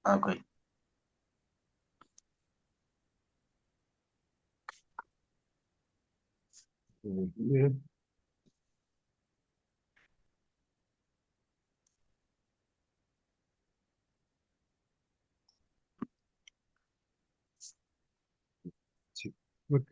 Ok. Bien, sí. Ok.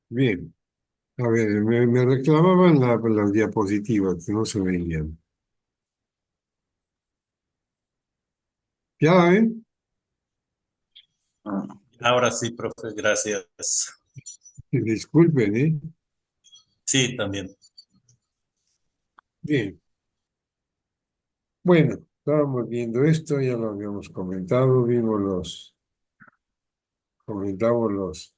Bien. A ver, me reclamaban las diapositivas que no se veían. ¿Ya la ven? Mm. Ahora sí, profe, gracias. Disculpen, ¿eh? Sí, también. Bien. Bueno, estábamos viendo esto, ya lo habíamos comentado, comentamos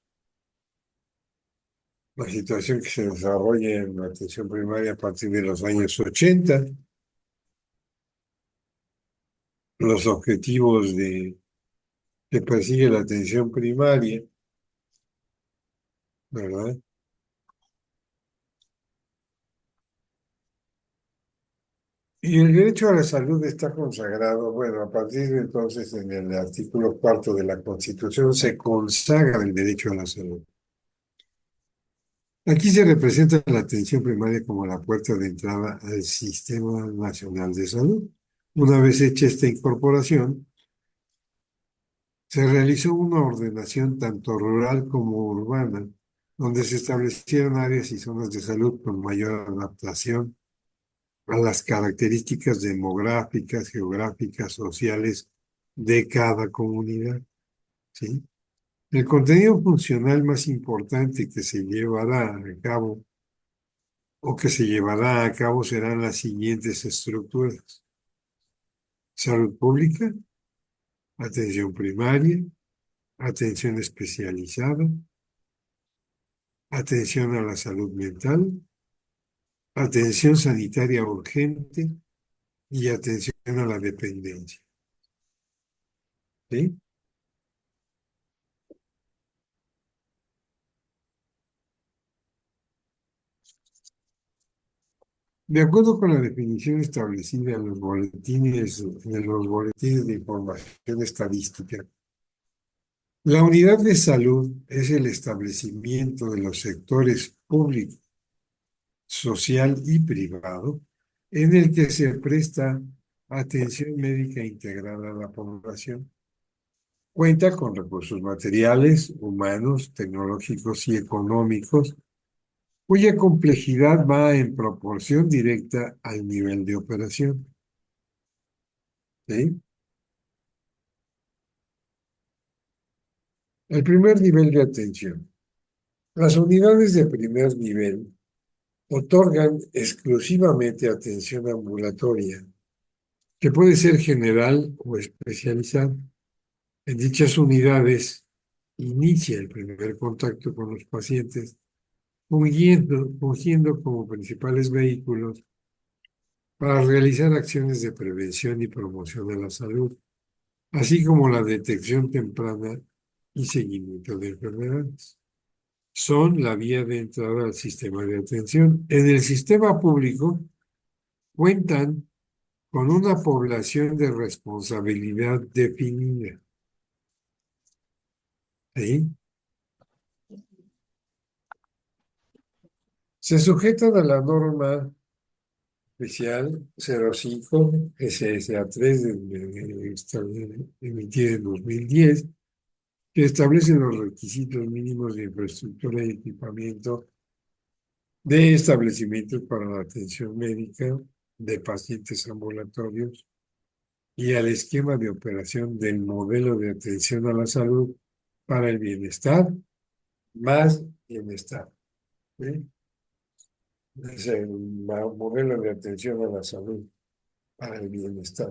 la situación que se desarrolla en la atención primaria a partir de los años 80, los objetivos que persigue la atención primaria, ¿verdad? Y el derecho a la salud está consagrado, bueno, a partir de entonces en el artículo cuarto de la Constitución se consagra el derecho a la salud. Aquí se representa la atención primaria como la puerta de entrada al Sistema Nacional de Salud. Una vez hecha esta incorporación, se realizó una ordenación tanto rural como urbana, donde se establecieron áreas y zonas de salud con mayor adaptación a las características demográficas, geográficas, sociales de cada comunidad, ¿sí? El contenido funcional más importante que se llevará a cabo o que se llevará a cabo serán las siguientes estructuras: salud pública, atención primaria, atención especializada, atención a la salud mental, atención sanitaria urgente y atención a la dependencia, ¿sí? De acuerdo con la definición establecida en los boletines de información estadística, la unidad de salud es el establecimiento de los sectores público, social y privado en el que se presta atención médica integrada a la población. Cuenta con recursos materiales, humanos, tecnológicos y económicos, cuya complejidad va en proporción directa al nivel de operación, ¿sí? El primer nivel de atención. Las unidades de primer nivel otorgan exclusivamente atención ambulatoria, que puede ser general o especializada. En dichas unidades inicia el primer contacto con los pacientes, fungiendo como principales vehículos para realizar acciones de prevención y promoción de la salud, así como la detección temprana y seguimiento de enfermedades. Son la vía de entrada al sistema de atención. En el sistema público cuentan con una población de responsabilidad definida, ¿sí? Se sujetan a la norma oficial 05 SSA3 emitida en 2010, que establece los requisitos mínimos de infraestructura y equipamiento de establecimientos para la atención médica de pacientes ambulatorios y al esquema de operación del modelo de atención a la salud para el bienestar más bienestar, ¿sí? Es el modelo de atención a la salud para el bienestar.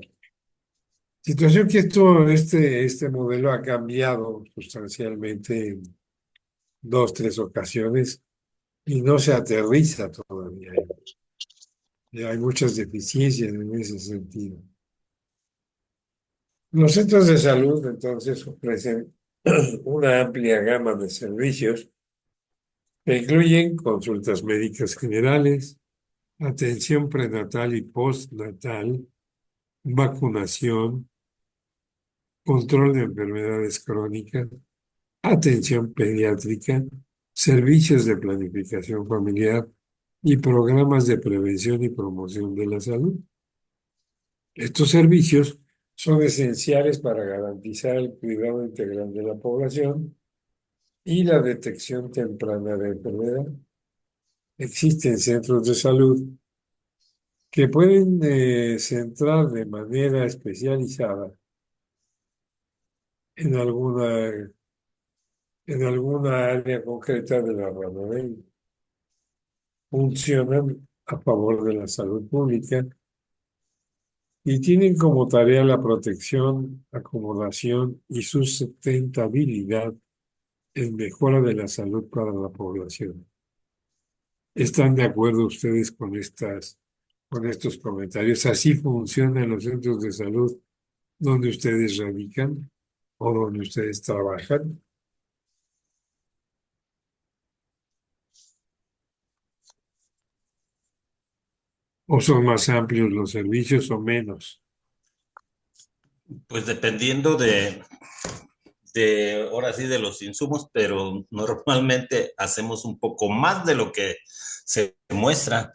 Situación que este modelo ha cambiado sustancialmente en dos, tres ocasiones y no se aterriza todavía. Y hay muchas deficiencias en ese sentido. Los centros de salud entonces ofrecen una amplia gama de servicios que incluyen consultas médicas generales, atención prenatal y postnatal, vacunación, control de enfermedades crónicas, atención pediátrica, servicios de planificación familiar y programas de prevención y promoción de la salud. Estos servicios son esenciales para garantizar el cuidado integral de la población y la detección temprana de enfermedad. Existen centros de salud que pueden centrar de manera especializada en alguna área concreta de la rama. Funcionan a favor de la salud pública y tienen como tarea la protección, acomodación y sustentabilidad en mejora de la salud para la población. ¿Están de acuerdo ustedes con estos comentarios? ¿Así funcionan los centros de salud donde ustedes radican o donde ustedes trabajan? ¿O son más amplios los servicios o menos? Pues dependiendo ahora sí, de los insumos, pero normalmente hacemos un poco más de lo que se muestra,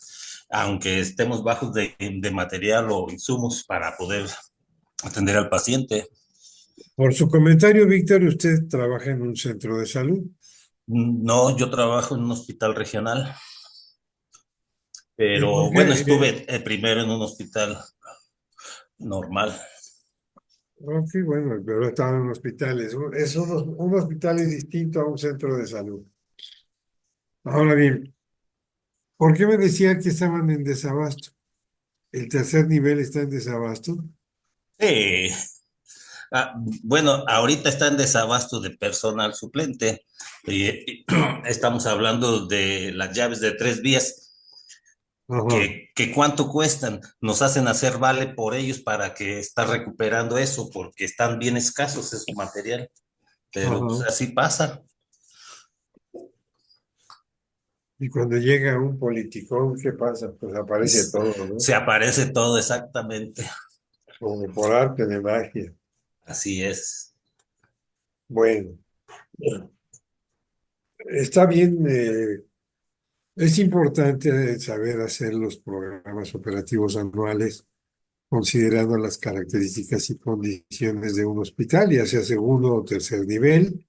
aunque estemos bajos de material o insumos para poder atender al paciente. Por su comentario, Víctor, usted trabaja en un centro de salud. No, yo trabajo en un hospital regional, ¿Y por pero qué? bueno, estuve primero en un hospital normal. Ok, bueno, pero estaban en hospitales. Un hospital es distinto a un centro de salud. Ahora bien, ¿por qué me decía que estaban en desabasto? ¿El tercer nivel está en desabasto? Sí. Ah, bueno, ahorita está en desabasto de personal suplente. Estamos hablando de las llaves de 3 vías, Ajá, que cuánto cuestan. Nos hacen hacer vale por ellos para que está recuperando eso, porque están bien escasos ese material. Pero pues ajá. así pasa. Y cuando llega un politicón, ¿qué pasa? Pues aparece todo, ¿no? Se aparece todo exactamente. Como por arte de magia. Así es. Bueno, está bien. Es importante saber hacer los programas operativos anuales considerando las características y condiciones de un hospital, ya sea segundo o tercer nivel.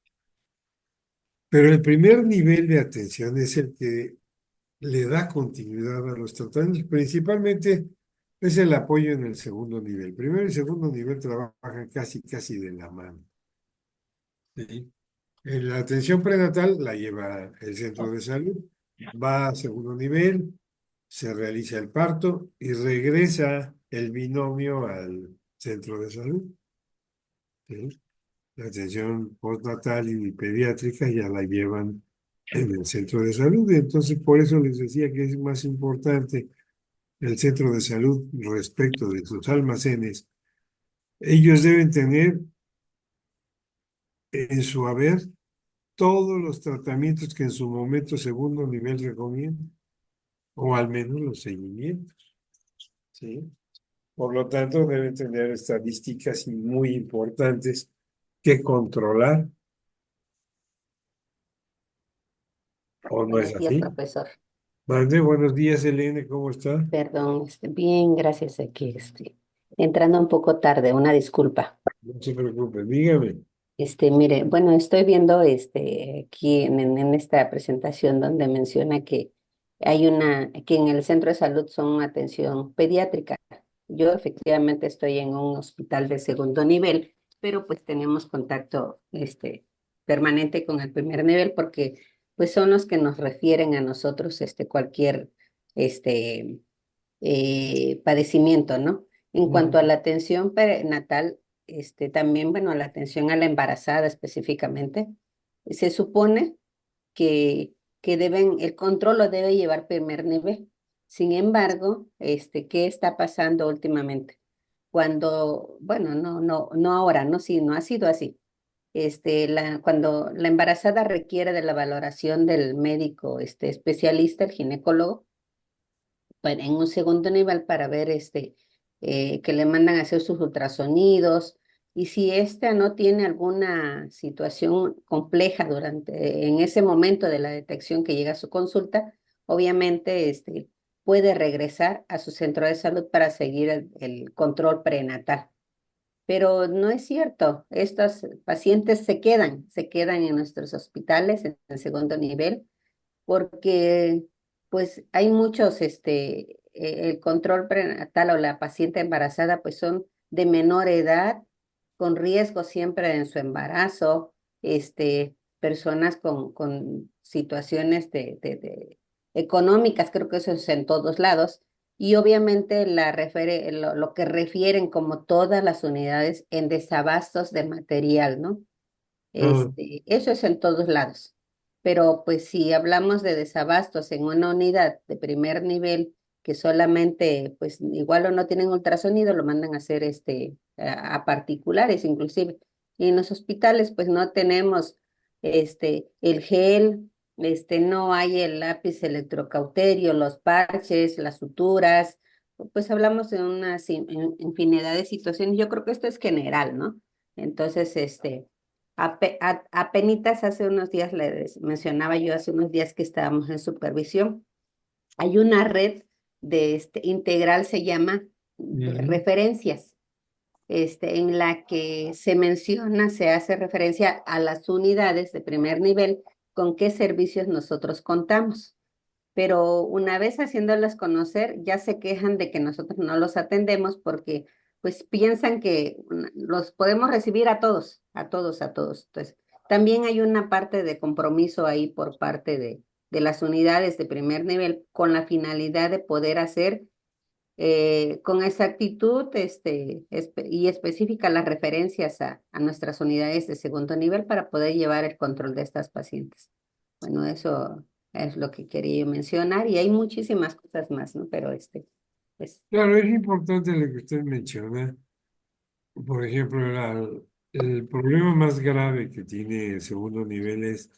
Pero el primer nivel de atención es el que le da continuidad a los tratamientos. Principalmente es el apoyo en el segundo nivel. Primero y segundo nivel trabajan casi de la mano. ¿Sí? En la atención prenatal la lleva el centro de salud, va a segundo nivel, se realiza el parto y regresa el binomio al centro de salud. ¿Sí? La atención postnatal y pediátrica ya la llevan en el centro de salud. Y entonces, por eso les decía que es más importante el centro de salud respecto de sus almacenes. Ellos deben tener en su haber todos los tratamientos que en su momento segundo nivel recomienda, o al menos los seguimientos, ¿sí? Por lo tanto, deben tener estadísticas muy importantes que controlar, ¿o no es Buenos días, así? profesor. Mande, buenos días, Elena, ¿cómo está? Perdón, bien, gracias aquí, entrando un poco tarde, una disculpa. No se preocupe, dígame. Mire, bueno, estoy viendo aquí en esta presentación donde menciona que que en el centro de salud son atención pediátrica. Yo efectivamente estoy en un hospital de segundo nivel, pero pues tenemos contacto permanente con el primer nivel porque pues son los que nos refieren a nosotros cualquier este padecimiento, ¿no? En cuanto a Ujú. la atención perinatal, también, bueno, la atención a la embarazada específicamente, se supone que, el control lo debe llevar primer nivel. Sin embargo, ¿qué está pasando últimamente? cuando, bueno, no ahora, no, sí, no ha sido así. Cuando la embarazada requiere de la valoración del médico, especialista, el ginecólogo, en un segundo nivel para ver que le mandan a hacer sus ultrasonidos y si ésta no tiene alguna situación compleja en ese momento de la detección que llega a su consulta, obviamente puede regresar a su centro de salud para seguir el control prenatal. Pero no es cierto, estos pacientes se quedan en nuestros hospitales en el segundo nivel porque pues hay muchos, el control prenatal o la paciente embarazada pues son de menor edad, con riesgo siempre en su embarazo, personas con situaciones económicas, creo que eso es en todos lados, y obviamente lo que refieren como todas las unidades en desabastos de material, ¿no? Ah, Eso es en todos lados. Pero pues si hablamos de desabastos en una unidad de primer nivel que solamente, pues igual o no tienen ultrasonido, lo mandan a hacer a particulares inclusive. Y en los hospitales pues no tenemos el gel, no hay el lápiz electrocauterio, los parches, las suturas, pues hablamos de una infinidad de situaciones. Yo creo que esto es general, ¿no? Entonces, apenitas hace unos días, les mencionaba yo hace unos días que estábamos en supervisión, hay una red integral, se llama, de ujú. referencias, en la que se menciona, se hace referencia a las unidades de primer nivel con qué servicios nosotros contamos. Pero una vez haciéndolas conocer, ya se quejan de que nosotros no los atendemos porque pues piensan que los podemos recibir a todos, a todos, a todos. Entonces, también hay una parte de compromiso ahí por parte de las unidades de primer nivel con la finalidad de poder hacer con exactitud y específica las referencias a nuestras unidades de segundo nivel para poder llevar el control de estas pacientes. Bueno, eso es lo que quería yo mencionar y hay muchísimas cosas más, ¿no? Pero pues, Claro, es importante lo que usted menciona. Por ejemplo, el problema más grave que tiene el segundo nivel es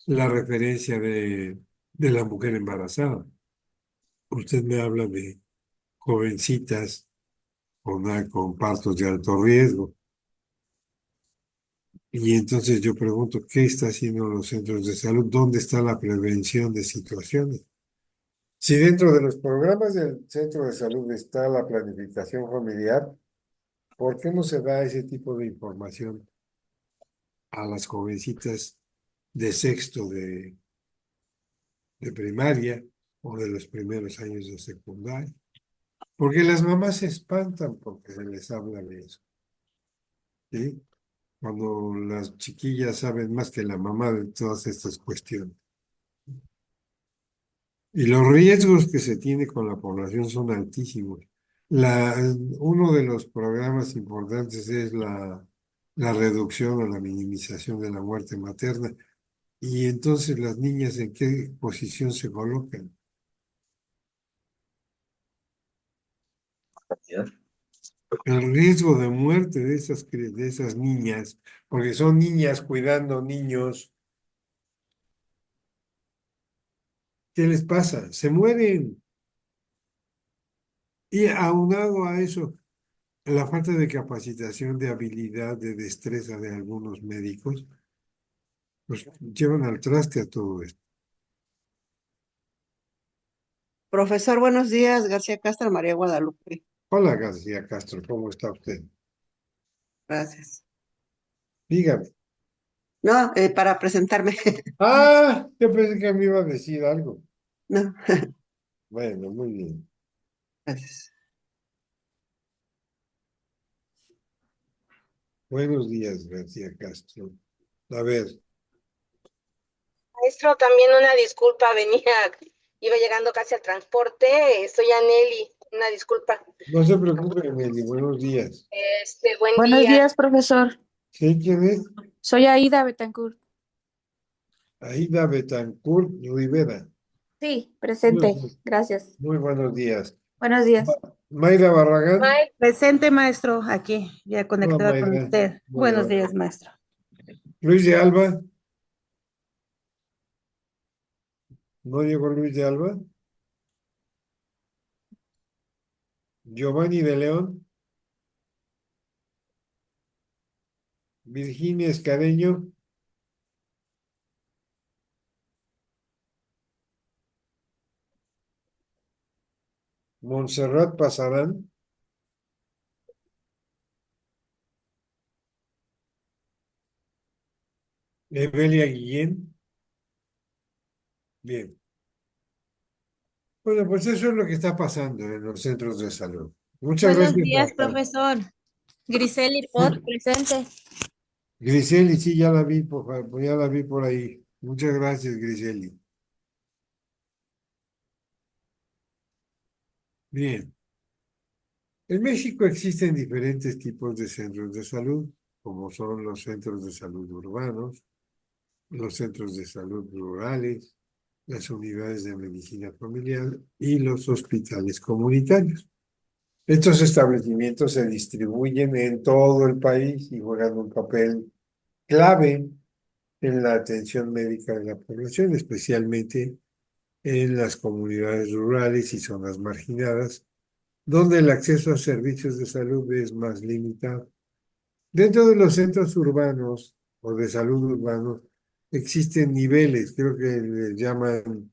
la referencia de la mujer embarazada. Usted me habla de jovencitas con partos de alto riesgo. Y entonces yo pregunto, ¿qué está haciendo los centros de salud? ¿Dónde está la prevención de situaciones? Si dentro de los programas del centro de salud está la planificación familiar, ¿por qué no se da ese tipo de información a las jovencitas de sexto de primaria o de los primeros años de secundaria? Porque las mamás se espantan porque se les habla de eso, ¿sí? Cuando las chiquillas saben más que la mamá de todas estas cuestiones. Y los riesgos que se tiene con la población son altísimos. La, Uno de los programas importantes es la reducción o la minimización de la muerte materna. Y entonces las niñas en qué posición se colocan. El riesgo de muerte de de esas niñas, porque son niñas cuidando niños, ¿qué les pasa? Se mueren. Y aunado a eso, la falta de capacitación, de habilidad, de destreza de algunos médicos, pues llevan al traste a todo esto. Profesor, buenos días. García Castro, María Guadalupe. Hola García Castro, ¿cómo está usted? Gracias. Dígame. No, para presentarme. Ah, yo pensé que me iba a decir algo. No, Bueno, muy bien. gracias. Buenos días, García Castro. A ver, Maestro, también una disculpa, iba llegando casi al transporte, soy Aneli, una disculpa. no se preocupe, Meli, buenos días. Buen Buenos día. días, profesor. ¿Sí? ¿Quién es? Soy Aida Betancourt. Aida Betancourt Rivera. Sí, Muy, presente. Gracias. muy buenos días. Buenos días. Mayra Barragán. Mike, Presente, maestro, aquí, ya Hola, conectada con Mayra. usted. Buenos Hola. días, maestro. Luis de Alba. ¿No llegó Luis de Alba? Giovanni de León. Virginia Escadeño. Montserrat Pasarán. Evelia Guillén. Bien. Bueno, pues eso es lo que está pasando en los centros de salud. Muchas Buenos gracias días, profesor. Griseli Pot, presente. Griseli, sí, ya la vi, ya la vi por ahí. Muchas gracias, Griseli. Bien. En México existen diferentes tipos de centros de salud, como son los centros de salud urbanos, los centros de salud rurales, las unidades de medicina familiar y los hospitales comunitarios. Estos establecimientos se distribuyen en todo el país y juegan un papel clave en la atención médica de la población, especialmente en las comunidades rurales y zonas marginadas, donde el acceso a servicios de salud es más limitado. Dentro de los centros urbanos o de salud urbanos existen niveles, creo que les llaman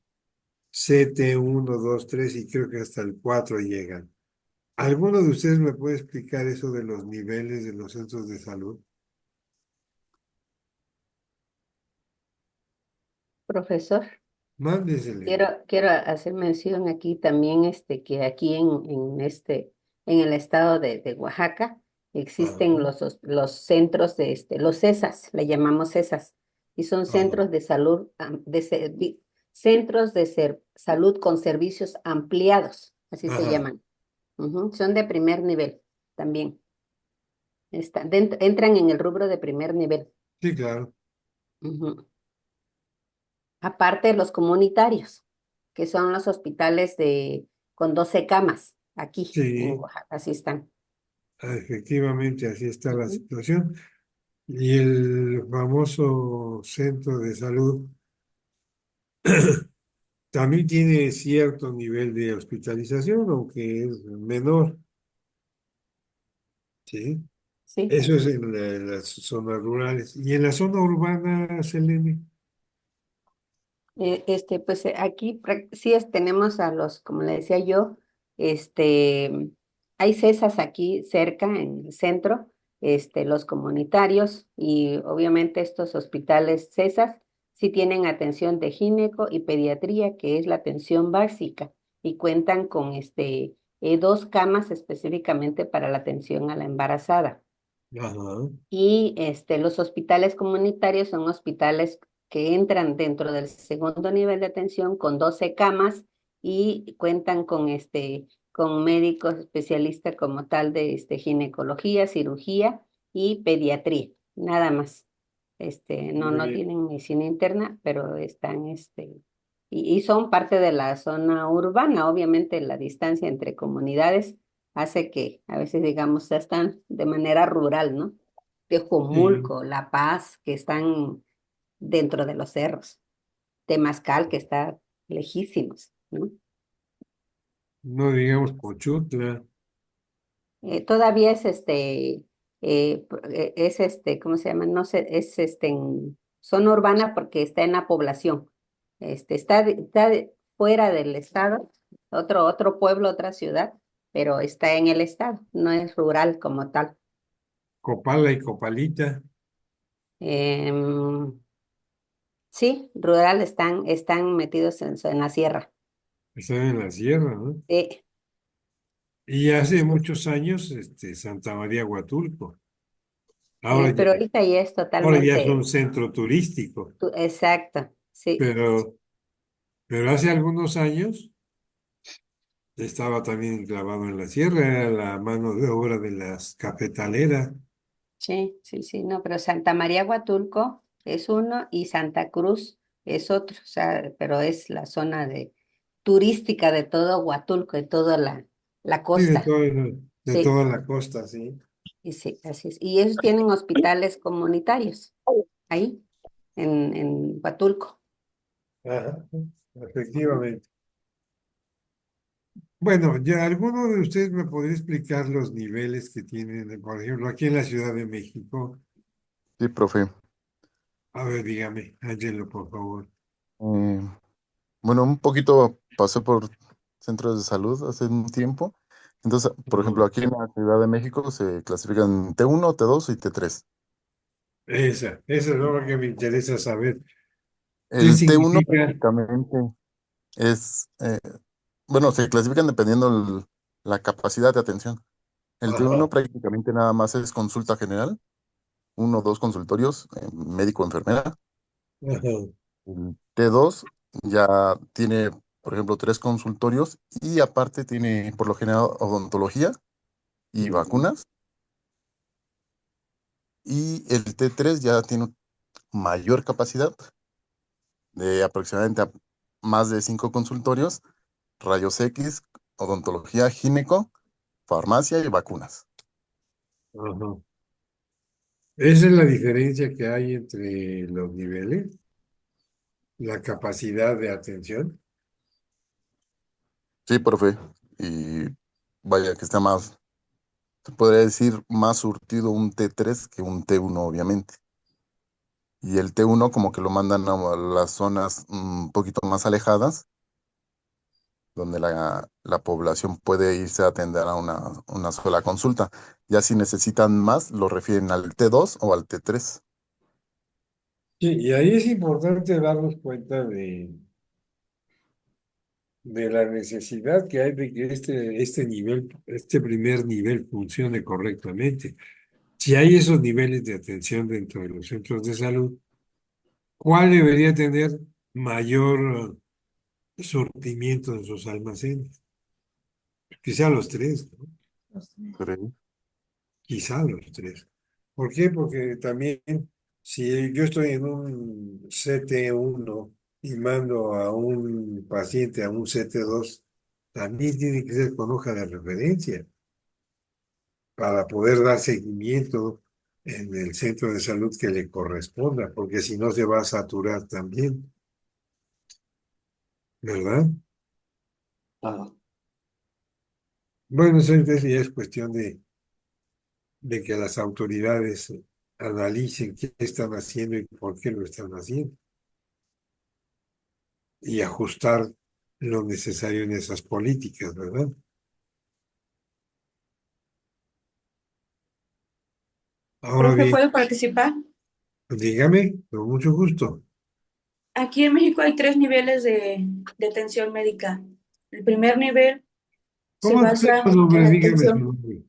CT1, 2, 3 y creo que hasta el 4 llegan. ¿Alguno de ustedes me puede explicar eso de los niveles de los centros de salud? Profesor. Mándesele. Quiero hacer mención aquí también que aquí en el estado de Oaxaca existen Ajá, los centros los CESAS, le llamamos CESAS, y son ajá, centros de salud, centros de salud con servicios ampliados, así se ajá. llaman. Ujú, son de primer nivel también. Entran en el rubro de primer nivel. Sí, claro. Ujú. Aparte los comunitarios, que son los hospitales con 12 camas, aquí en Sí, Oaxaca, así están. efectivamente, así está la Ujú. situación. Y el famoso centro de salud también tiene cierto nivel de hospitalización, aunque es menor, ¿sí? Sí, Eso es así. en las zonas rurales. Y en la zona urbana, Selene. Pues aquí sí tenemos a como le decía yo, hay CESAS aquí cerca en el centro, los comunitarios y obviamente estos hospitales CESAS sí tienen atención de gineco y pediatría, que es la atención básica, y cuentan con 2 camas específicamente para la atención a la embarazada. Ajá, Y los hospitales comunitarios son hospitales que entran dentro del segundo nivel de atención con 12 camas y cuentan con médicos especialistas como tal de ginecología, cirugía y pediatría, nada más. muy No bien. tienen medicina interna, pero están, y son parte de la zona urbana. Obviamente la distancia entre comunidades hace que a veces, digamos, ya están de manera rural, ¿no? Sí, Tejomulco, La Paz, que están dentro de los cerros, Temazcal, que está lejísimos, ¿no? no digamos Pochutla. Todavía es ¿cómo se llama? No sé, es en zona urbana porque está en la población. Fuera del estado, otro pueblo, otra ciudad, pero está en el estado, no es rural como tal. Copala y Copalita. Em, sí, rural están metidos en la sierra. Están en la sierra, ¿no? Sí, Y sí, hace sí. muchos años, Santa María Huatulco. Ahora ya, Pero ahorita ya es ahora ya es un totalmente, centro turístico, exacto, sí, pero, pero hace algunos años estaba también enclavado en la sierra, era la mano de obra de las cafetaleras. sí, sí, sí, no, pero Santa María Huatulco es uno y Santa Cruz es otro, o sea, pero es la zona turística de todo Huatulco, de toda la Sí, costa. de Sí, toda la costa, sí. y sí, así es. Y ellos tienen hospitales comunitarios ahí, en Huatulco. Ajá, efectivamente. Bueno, ya alguno de ustedes me podría explicar los niveles que tienen, por ejemplo, aquí en la Ciudad de México. Sí, profe. A ver, dígame, Ángelo, por favor. Eh, bueno, un poquito pasé por centros de salud hace un tiempo. Entonces, por ejemplo, Ujú. aquí en la Ciudad de México se clasifican T1, T2 y T3. Esa es lo que me interesa saber. ¿Qué El T1 significa? prácticamente es, bueno, se clasifican dependiendo la capacidad de atención. El T1 Ajá, prácticamente nada más es consulta general, uno o dos consultorios, médico-enfermera. ajá. El T2 ya tiene, por ejemplo, tres consultorios y aparte tiene, por lo general, odontología y Ujú. vacunas. Y el T3 ya tiene mayor capacidad de aproximadamente más de cinco consultorios, rayos X, odontología, gineco, farmacia y vacunas. Ajá. Esa es la diferencia que hay entre los niveles, la capacidad de atención. Sí, profe. Y vaya que está más, se podría decir, más surtido un T3 que un T1, obviamente. Y el T1 como que lo mandan a las zonas un poquito más alejadas, donde la población puede irse a atender a una sola consulta. Ya si necesitan más, lo refieren al T2 o al T3. Sí, y ahí es importante darnos cuenta de la necesidad que hay de que este nivel, este primer nivel funcione correctamente. Si hay esos niveles de atención dentro de los centros de salud, ¿cuál debería tener mayor surtimiento en sus almacenes? Quizá los tres, ¿no? Sí. Quizá los tres. ¿Por qué? Porque también si yo estoy en un CT1 y mando a un paciente a un CT2, también tiene que ser con hoja de referencia para poder dar seguimiento en el centro de salud que le corresponda, porque si no se va a saturar también, ¿verdad? Bueno, eso entonces ya es cuestión de que las autoridades analicen qué están haciendo y por qué lo están haciendo y ajustar lo necesario en esas políticas, ¿verdad? Ahora Profe, bien, ¿puedo participar? dígame, con mucho gusto. Aquí en México hay tres niveles de atención médica. El primer nivel se ¿Cómo se basa llama su en nombre? la Dígame su atención nombre.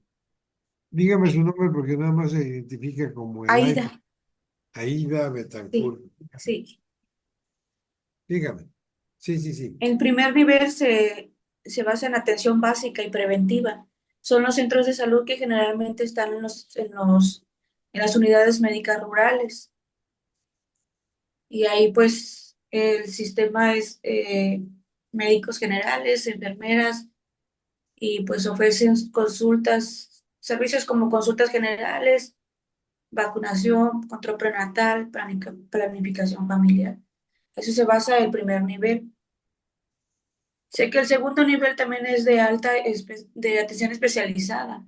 Dígame su nombre porque nada más se identifica como el AIDA. aire. Aída Sí, Betancourt. sí. Dígame. Sí, sí, sí. El primer nivel se basa en atención básica y preventiva. Son los centros de salud que generalmente están en las unidades médicas rurales. Y ahí pues el sistema es médicos generales, enfermeras, y pues ofrecen consultas, servicios como consultas generales, vacunación, control prenatal, planificación familiar. Eso se basa en el primer nivel. Sé que el segundo nivel también es de de atención especializada.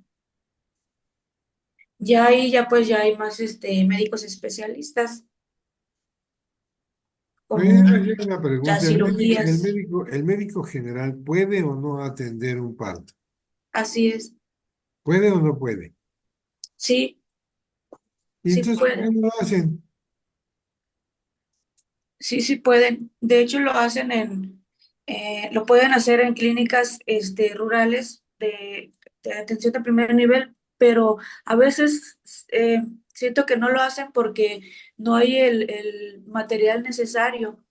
Ya ahí ya hay más médicos especialistas, Pero yo le como hacía una ya pregunta. cirugías. El médico general puede o no atender un parto? Así es. ¿Puede o no puede? Sí, ¿Y sí entonces por qué pueden. no lo hacen? Sí, sí pueden. De hecho, lo pueden hacer en clínicas rurales de atención de primer nivel, pero a veces siento que no lo hacen porque no hay el material necesario.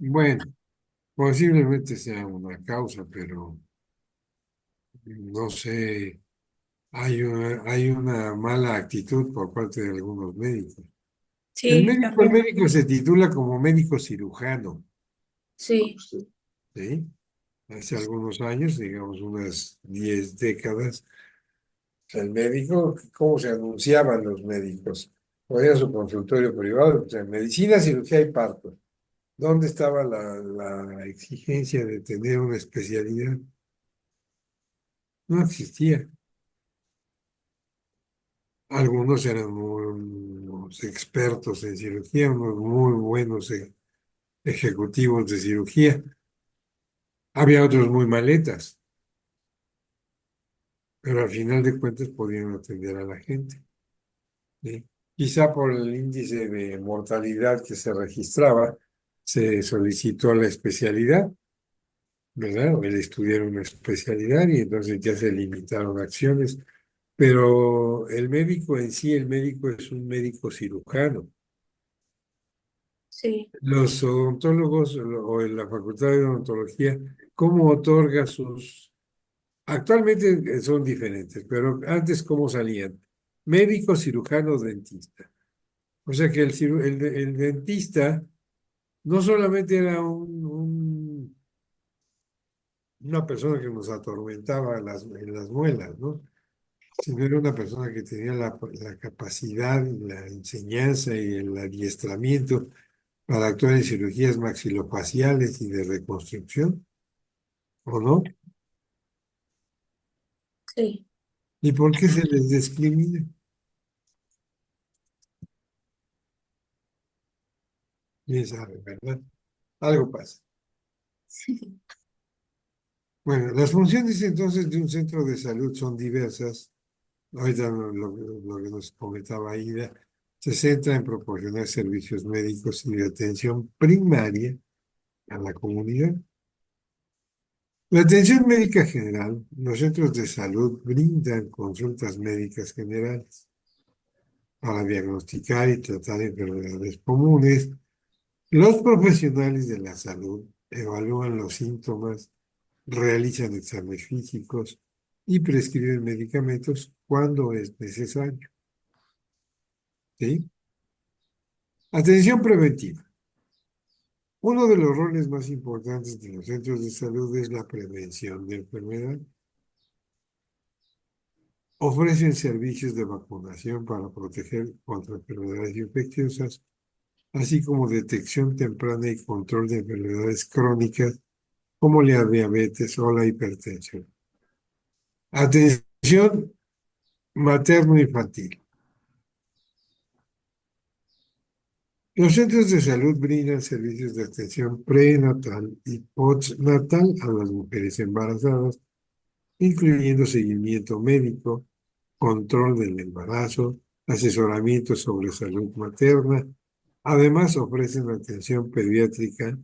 Bueno, posiblemente sea una causa, pero no sé. Hay una mala actitud por parte de algunos médicos. Sí, El también. médico se titula como médico cirujano, Sí, ¿sí? Hace algunos años, digamos unas 10 décadas, el médico, ¿cómo se anunciaban los médicos? Podía su consultorio privado, o sea, medicina, cirugía y parto. ¿Dónde estaba la exigencia de tener una especialidad? No existía. Algunos eran unos expertos en cirugía, unos muy buenos ejecutivos de cirugía. Había otros muy maletas, pero al final de cuentas podían atender a la gente, ¿sí? Quizá por el índice de mortalidad que se registraba, se solicitó la especialidad, ¿verdad? El estudiar una especialidad y entonces ya se limitaron acciones. Pero el médico en sí, el médico es un médico cirujano. Sí, Los odontólogos o en la Facultad de Odontología, ¿cómo otorga sus... Actualmente son diferentes, pero antes ¿cómo salían? Médico, cirujano, dentista. O sea que el dentista no solamente era una persona que nos atormentaba en las muelas, ¿no? Sino era una persona que tenía la capacidad, la enseñanza y el adiestramiento para actuar en cirugías maxilofaciales y de reconstrucción, ¿o no? sí. ¿Y por qué se les discrimina? Quién sabe, ¿verdad? Algo pasa. Bueno, las funciones entonces de un centro de salud son diversas. Ahorita lo que nos comentaba Ida, se centra en proporcionar servicios médicos y de atención primaria a la comunidad. La atención médica general, los centros de salud brindan consultas médicas generales para diagnosticar y tratar enfermedades comunes. Los profesionales de la salud evalúan los síntomas, realizan exámenes físicos y prescriben medicamentos cuando es necesario. ¿Sí? Atención preventiva. Uno de los roles más importantes de los centros de salud es la prevención de enfermedades. Ofrecen servicios de vacunación para proteger contra enfermedades infecciosas, así como detección temprana y control de enfermedades crónicas como la diabetes o la hipertensión. Atención materno-infantil. Los centros de salud brindan servicios de atención prenatal y postnatal a las mujeres embarazadas, incluyendo seguimiento médico, control del embarazo, asesoramiento sobre salud materna. Además, ofrecen atención pediátrica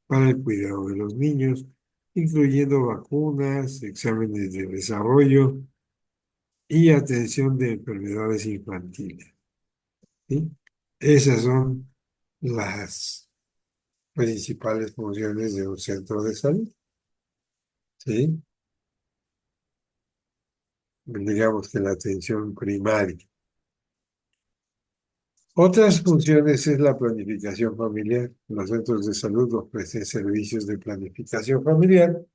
para el cuidado de los niños, incluyendo vacunas, exámenes de desarrollo y atención de enfermedades infantiles, ¿sí? Esas son las principales funciones de un centro de salud, ¿sí? Digamos que la atención primaria. Otras funciones es la planificación familiar. Los centros de salud ofrecen servicios de planificación familiar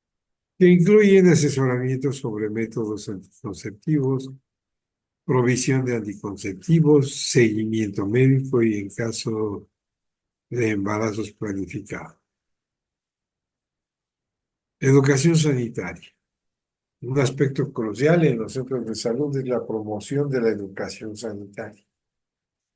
que incluyen asesoramiento sobre métodos anticonceptivos, provisión de anticonceptivos, seguimiento médico y en caso de embarazos planificados. Educación sanitaria. Un aspecto crucial en los centros de salud es la promoción de la educación sanitaria.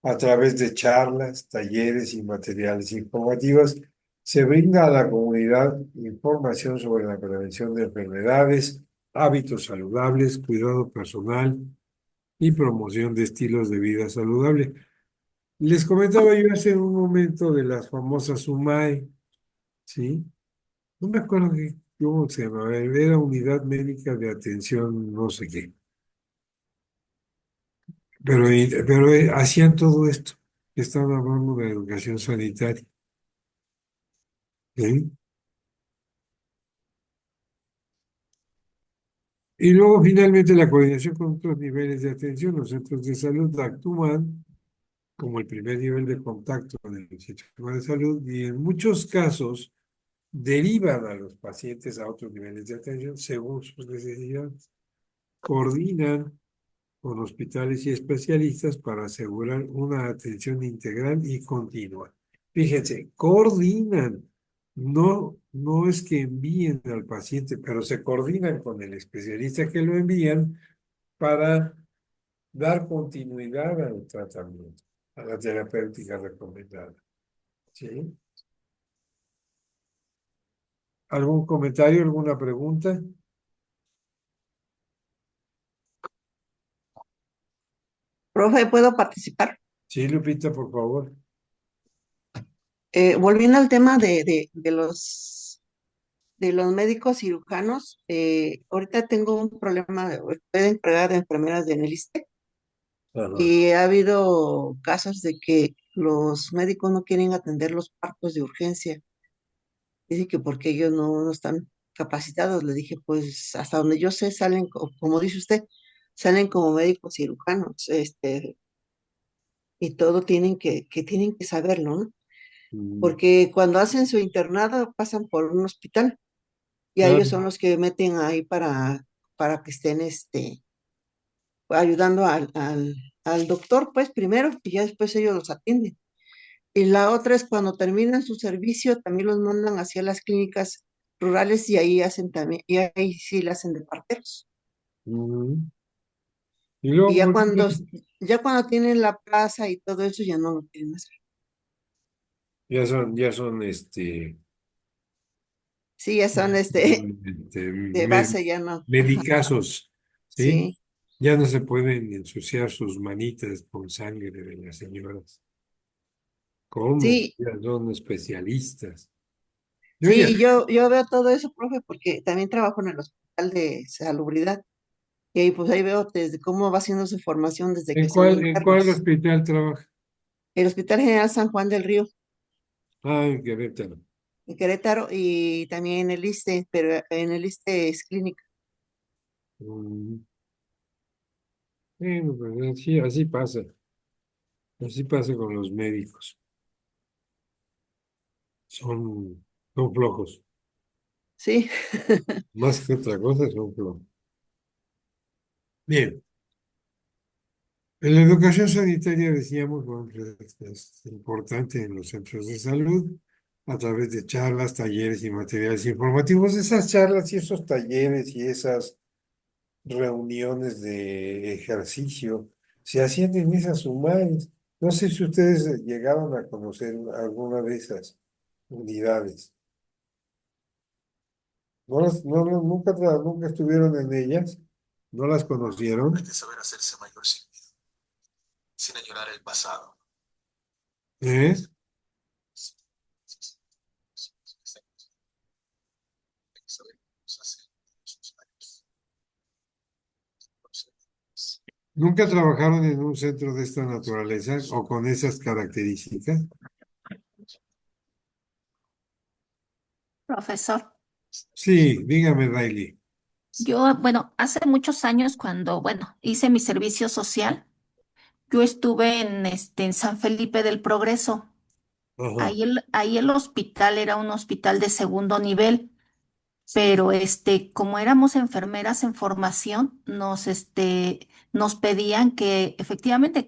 A través de charlas, talleres y materiales informativos, se brinda a la comunidad información sobre la prevención de enfermedades, hábitos saludables, cuidado personal y promoción de estilos de vida saludable. Les comentaba yo hace un momento de las famosas UMAE, ¿sí? No me acuerdo cómo se llamaba, era Unidad Médica de Atención, no sé qué. Pero hacían todo esto. Estaban hablando de educación sanitaria. ¿Sí? Y luego finalmente la coordinación con otros niveles de atención. Los centros de salud actúan como el primer nivel de contacto en el sistema de salud y en muchos casos derivan a los pacientes a otros niveles de atención según sus necesidades, coordinan con hospitales y especialistas para asegurar una atención integral y continua. Fíjense, coordinan, no es que envíen al paciente, pero se coordinan con el especialista que lo envían para dar continuidad al tratamiento, a la terapéutica recomendada. ¿Sí? ¿Algún comentario, alguna pregunta? Profe, ¿puedo participar? Sí, Lupita, por favor. Volviendo al tema de los médicos cirujanos, ahorita tengo un problema, estoy encargada de enfermeras de ISSSTE Ajá. y ha habido casos de que los médicos no quieren atender los partos de urgencia. Dice que porque ellos no están capacitados. Le dije, pues hasta donde yo sé, salen, como dice usted, salen como médicos cirujanos, y todo tienen que saberlo, ¿no? Mm, Porque cuando hacen su internado pasan por un hospital y a ellos claro. son los que meten ahí para que estén ayudando al doctor, pues primero, y ya después ellos los atienden. Y la otra es cuando terminan su servicio, también los mandan hacia las clínicas rurales y ahí hacen también, y ahí sí la hacen de parteros. Mm. Y Y luego, ya ¿por qué? cuando tienen la plaza y todo eso, ya no lo quieren hacer. Ya son, Sí, ya son este, de base, ya no. Ajá, medicazos, ¿sí? sí, Ya no se pueden ensuciar sus manitas con sangre de las señoras. ¿Cómo? sí, Ya son especialistas. Yo ya, sí, y yo veo todo eso, profe, porque también trabajo en el hospital de salubridad. Y ahí pues ahí veo desde cómo va haciendo su formación desde ¿en que son cuál internos. hospital trabaja? El Hospital General San Juan del Río, Ah, en Querétaro. en Querétaro, y también en el ISSSTE, pero en el ISSSTE es clínica. Mm, bueno, pues así pasa con los médicos. Son, son flojos. Sí, Más que otra cosa, son flojos. Bien. En la educación sanitaria decíamos, bueno, pues, es importante en los centros de salud a través de charlas, talleres y materiales informativos. Esas charlas y esos talleres y esas reuniones de ejercicio se hacían en esas UMAES. No sé si ustedes llegaron a conocer alguna de esas unidades. Nunca estuvieron en ellas, no las conocieron. Hay que saber hacerse mayor sin añorar el pasado. ¿Eh? Hay que saber cómo se hace sus años. ¿Nunca trabajaron en un centro de esta naturaleza o con esas características? Profesor, Sí, dígame, Riley. yo, bueno, hace muchos años cuando, bueno, hice mi servicio social, yo estuve en San Felipe del Progreso. Ajá. Ahí el hospital era un hospital de segundo nivel, pero como éramos enfermeras en formación, nos pedían que efectivamente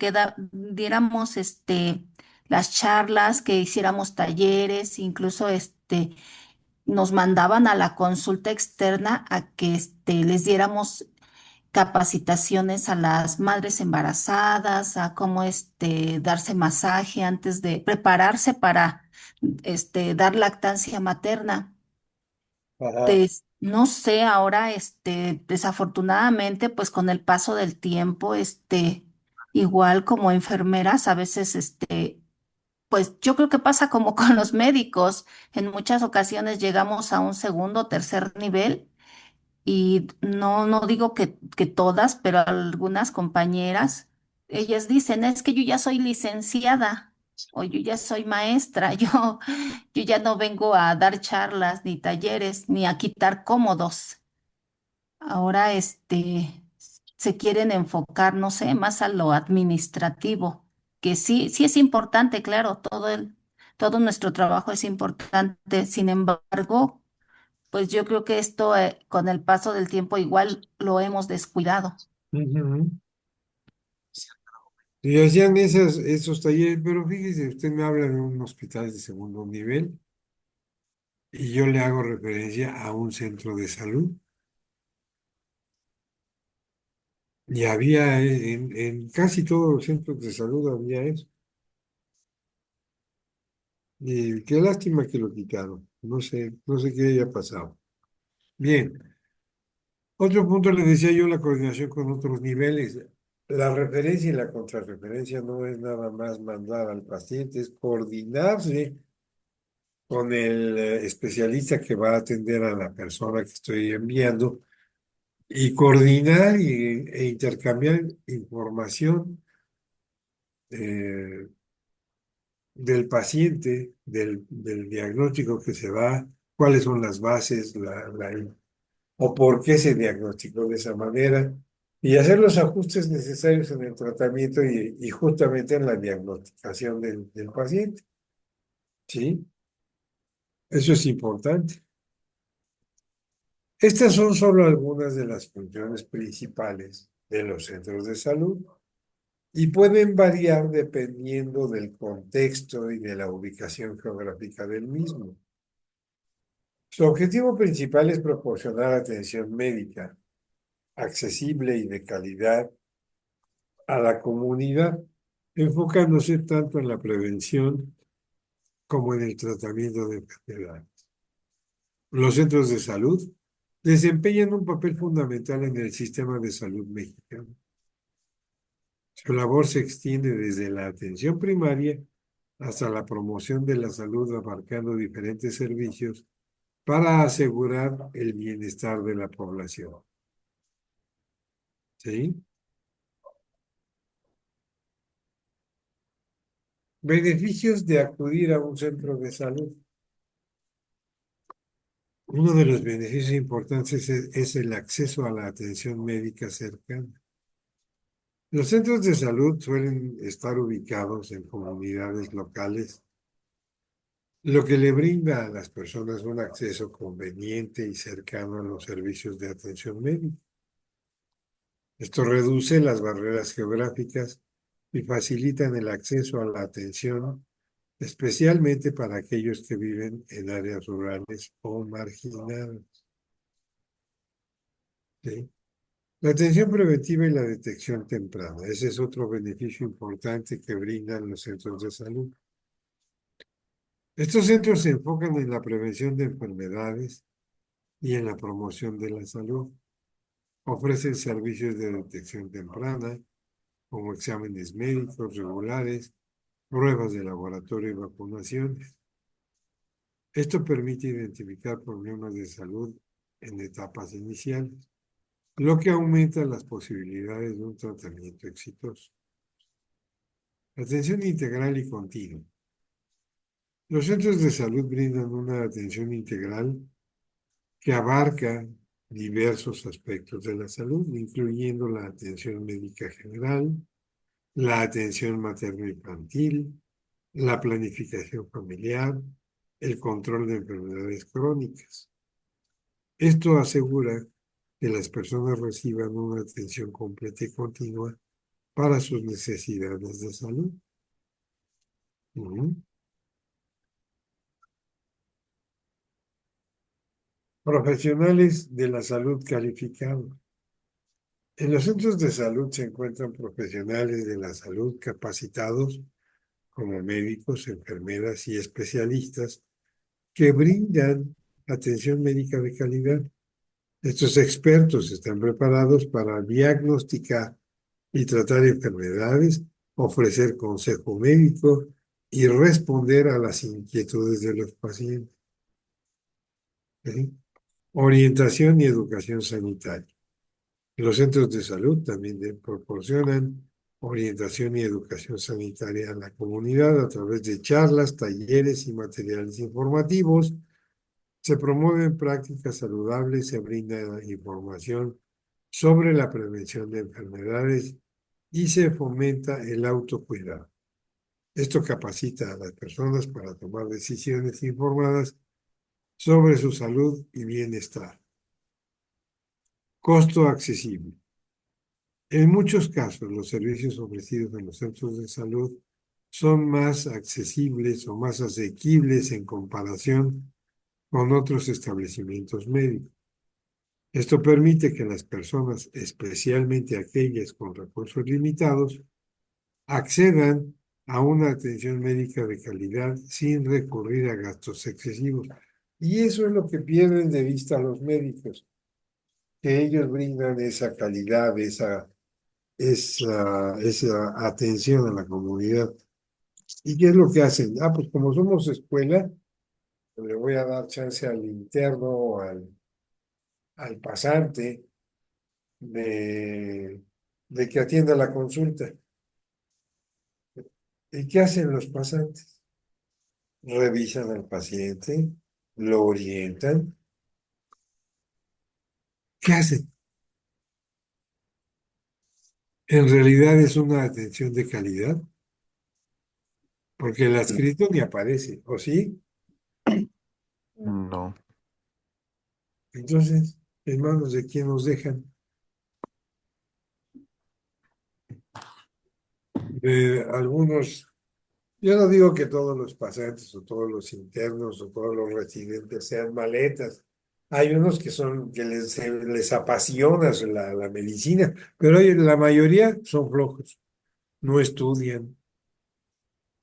diéramos, las charlas, que hiciéramos talleres, incluso, nos mandaban a la consulta externa a que les diéramos capacitaciones a las madres embarazadas, a cómo darse masaje antes de prepararse para dar lactancia materna. Ajá. No sé, ahora desafortunadamente, pues con el paso del tiempo, igual como enfermeras, a veces pues yo creo que pasa como con los médicos. En muchas ocasiones llegamos a un segundo o tercer nivel y no digo que todas, pero algunas compañeras, ellas dicen, es que yo ya soy licenciada o yo ya soy maestra, yo ya no vengo a dar charlas ni talleres ni a quitar cómodos. Ahora se quieren enfocar, no sé, más a lo administrativo, que sí, sí es importante, claro, todo nuestro trabajo es importante. Sin embargo, pues yo creo que esto con el paso del tiempo igual lo hemos descuidado. Ujú. Y hacían esos talleres, pero fíjese, usted me habla de un hospital de segundo nivel y yo le hago referencia a un centro de salud. Y había en casi todos los centros de salud había eso. Y qué lástima que lo quitaron. No sé qué haya pasado. Bien. Otro punto le decía yo, la coordinación con otros niveles. La referencia y la contrarreferencia no es nada más mandar al paciente, es coordinarse con el especialista que va a atender a la persona que estoy enviando y coordinar e intercambiar información eh, del paciente, del diagnóstico que se va, cuáles son las bases, o por qué se diagnosticó de esa manera, y hacer los ajustes necesarios en el tratamiento y justamente en la diagnosticación del paciente. ¿Sí? Eso es importante. Estas son solo algunas de las funciones principales de los centros de salud y pueden variar dependiendo del contexto y de la ubicación geográfica del mismo. Su objetivo principal es proporcionar atención médica accesible y de calidad a la comunidad, enfocándose tanto en la prevención como en el tratamiento de enfermedades. Los centros de salud desempeñan un papel fundamental en el sistema de salud mexicano. Su labor se extiende desde la atención primaria hasta la promoción de la salud, abarcando diferentes servicios para asegurar el bienestar de la población. ¿Sí? Beneficios de acudir a un centro de salud. Uno de los beneficios importantes es el acceso a la atención médica cercana. Los centros de salud suelen estar ubicados en comunidades locales, lo que le brinda a las personas un acceso conveniente y cercano a los servicios de atención médica. Esto reduce las barreras geográficas y facilitan el acceso a la atención, especialmente para aquellos que viven en áreas rurales o marginadas. ¿Sí? La atención preventiva y la detección temprana. Ese es otro beneficio importante que brindan los centros de salud. Estos centros se enfocan en la prevención de enfermedades y en la promoción de la salud. Ofrecen servicios de detección temprana, como exámenes médicos regulares, pruebas de laboratorio y vacunaciones. Esto permite identificar problemas de salud en etapas iniciales, lo que aumenta las posibilidades de un tratamiento exitoso. Atención integral y continua. Los centros de salud brindan una atención integral que abarca diversos aspectos de la salud, incluyendo la atención médica general, la atención materno-infantil, la planificación familiar, el control de enfermedades crónicas. Esto asegura que las personas reciban una atención completa y continua para sus necesidades de salud. Ujú. Profesionales de la salud calificados. En los centros de salud se encuentran profesionales de la salud capacitados como médicos, enfermeras y especialistas que brindan atención médica de calidad. Estos expertos están preparados para diagnosticar y tratar enfermedades, ofrecer consejo médico y responder a las inquietudes de los pacientes. ¿Sí? Orientación y educación sanitaria. Los centros de salud también proporcionan orientación y educación sanitaria a la comunidad a través de charlas, talleres y materiales informativos. Se promueven prácticas saludables, se brinda información sobre la prevención de enfermedades y se fomenta el autocuidado. Esto capacita a las personas para tomar decisiones informadas sobre su salud y bienestar. Costo accesible. En muchos casos, los servicios ofrecidos en los centros de salud son más accesibles o más asequibles en comparación con otros establecimientos médicos. Esto permite que las personas, especialmente aquellas con recursos limitados, accedan a una atención médica de calidad sin recurrir a gastos excesivos. Y eso es lo que pierden de vista los médicos, que ellos brindan esa calidad, esa atención a la comunidad. ¿Y qué es lo que hacen? Pues como somos escuela, le voy a dar chance al interno o al pasante de, de que atienda la consulta. ¿Y qué hacen los pasantes? Revisan al paciente, lo orientan. ¿Qué hacen? En realidad es una atención de calidad, porque el adscrito ni aparece, ¿o sí? No. Entonces, ¿en manos de quién nos dejan? De algunos, yo no digo que todos los pasantes o todos los internos o todos los residentes sean maletas. Hay unos que son, que les apasiona la medicina, pero la mayoría son flojos, no estudian.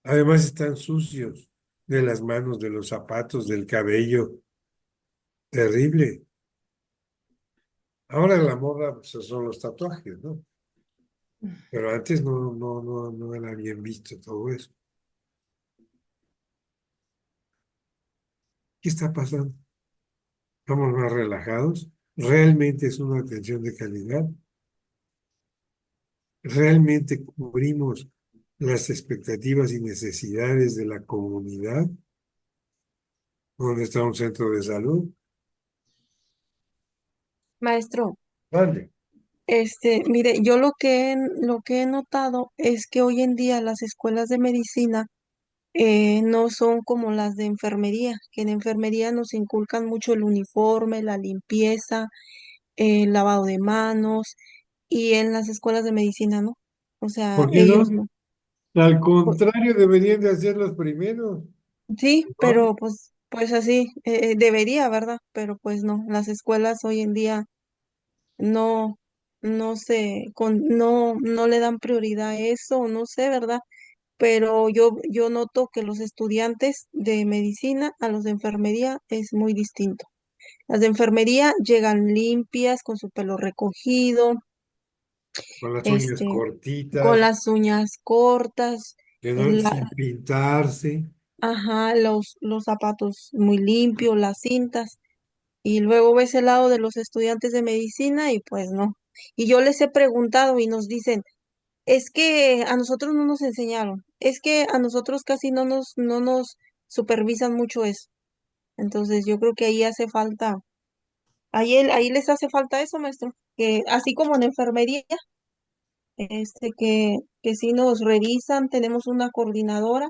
Además están sucios de las manos, de los zapatos, del cabello. Terrible. Ahora la moda pues, son los tatuajes, ¿no? Pero antes no era bien visto todo eso. ¿Qué está pasando? ¿Estamos más relajados? ¿Realmente es una atención de calidad? ¿Realmente cubrimos las expectativas y necesidades de la comunidad donde está un centro de salud? Maestro, Vale. mire, yo lo que he notado es que hoy en día las escuelas de medicina no son como las de enfermería, que en enfermería nos inculcan mucho el uniforme, la limpieza, el lavado de manos, y en las escuelas de medicina no. O sea, ¿Por qué ellos no? no. Al Pu- contrario, deberían de hacer los primeros, Sí, ¿no? pero pues así debería, ¿verdad? Pero pues no, las escuelas hoy en día no, no le dan prioridad a eso, no sé, ¿verdad? Pero yo noto que los estudiantes de medicina a los de enfermería es muy distinto. Las de enfermería llegan limpias, con su pelo recogido, Con las uñas este, con cortitas, las uñas cortas, sin pintarse. ajá, los zapatos muy limpios, las cintas. Y luego ves el lado de los estudiantes de medicina y pues no. Y yo les he preguntado y nos dicen, es que a nosotros no nos enseñaron, es que a nosotros casi no nos supervisan mucho eso. Entonces yo creo que ahí hace falta, ahí les hace falta eso, maestro, que así como en enfermería, que sí nos revisan, tenemos una coordinadora,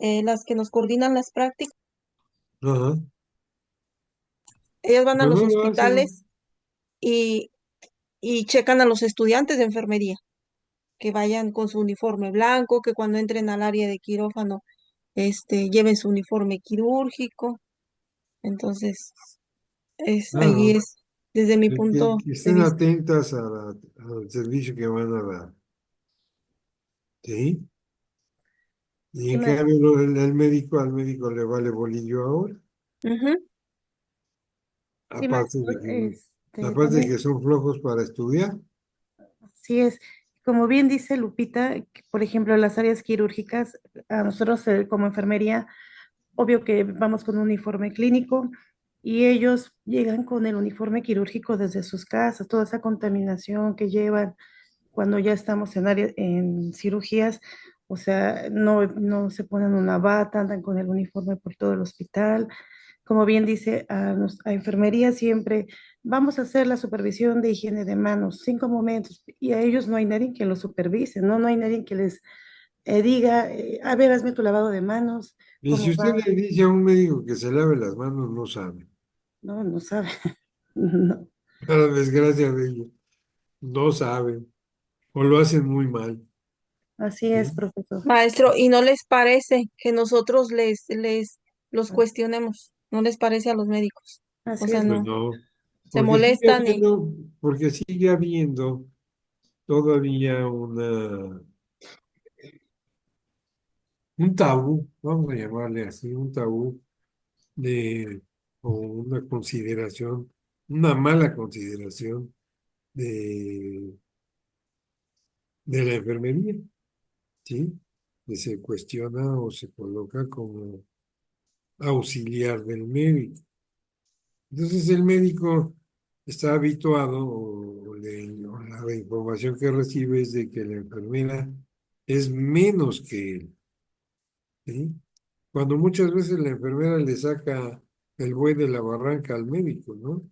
las que nos coordinan las prácticas, Ajá. ellas van a Pero los no lo hacen. hospitales y, y checan a los estudiantes de enfermería, que vayan con su uniforme blanco, que cuando entren al área de quirófano, lleven su uniforme quirúrgico. Entonces, ahí Ajá. es desde mi Que punto de estén vista. atentas al servicio que van a dar. ¿Sí? Y Sí, en maestro. cambio al médico le vale bolillo ahora. Ujú. Sí, Aparte maestro, de aparte de también, que son flojos para estudiar. sí es, como bien dice Lupita, que, por ejemplo, las áreas quirúrgicas, a nosotros como enfermería, obvio que vamos con un uniforme clínico y ellos llegan con el uniforme quirúrgico desde sus casas, toda esa contaminación que llevan cuando ya estamos en cirugías, o sea, no se ponen una bata, andan con el uniforme por todo el hospital. Como bien dice, a enfermería siempre vamos a hacer la supervisión de higiene de manos, 5 momentos, y a ellos no hay nadie que los supervise, ¿no? No hay nadie diga, a ver, hazme tu lavado de manos, Y si cómo usted va. le dice a un médico que se lave las manos, no sabe. No, no sabe. No. Para desgracia de ellos, no saben o lo hacen muy mal. Así ¿Sí? es, profesor. Maestro, ¿y no les parece que nosotros les los cuestionemos? ¿No les parece a los médicos? O Así sea, es. Pues no, no, se porque sigue molestan y habiendo, porque sigue habiendo todavía un tabú, vamos a llamarle así, un tabú de, o una consideración, una mala consideración de, de la enfermería, ¿sí? Que se cuestiona o se coloca como auxiliar del médico. Entonces el médico está habituado o la información que recibe es de que la enfermera es menos que él, ¿sí? Cuando muchas veces la enfermera le saca el buey de la barranca al médico, ¿no?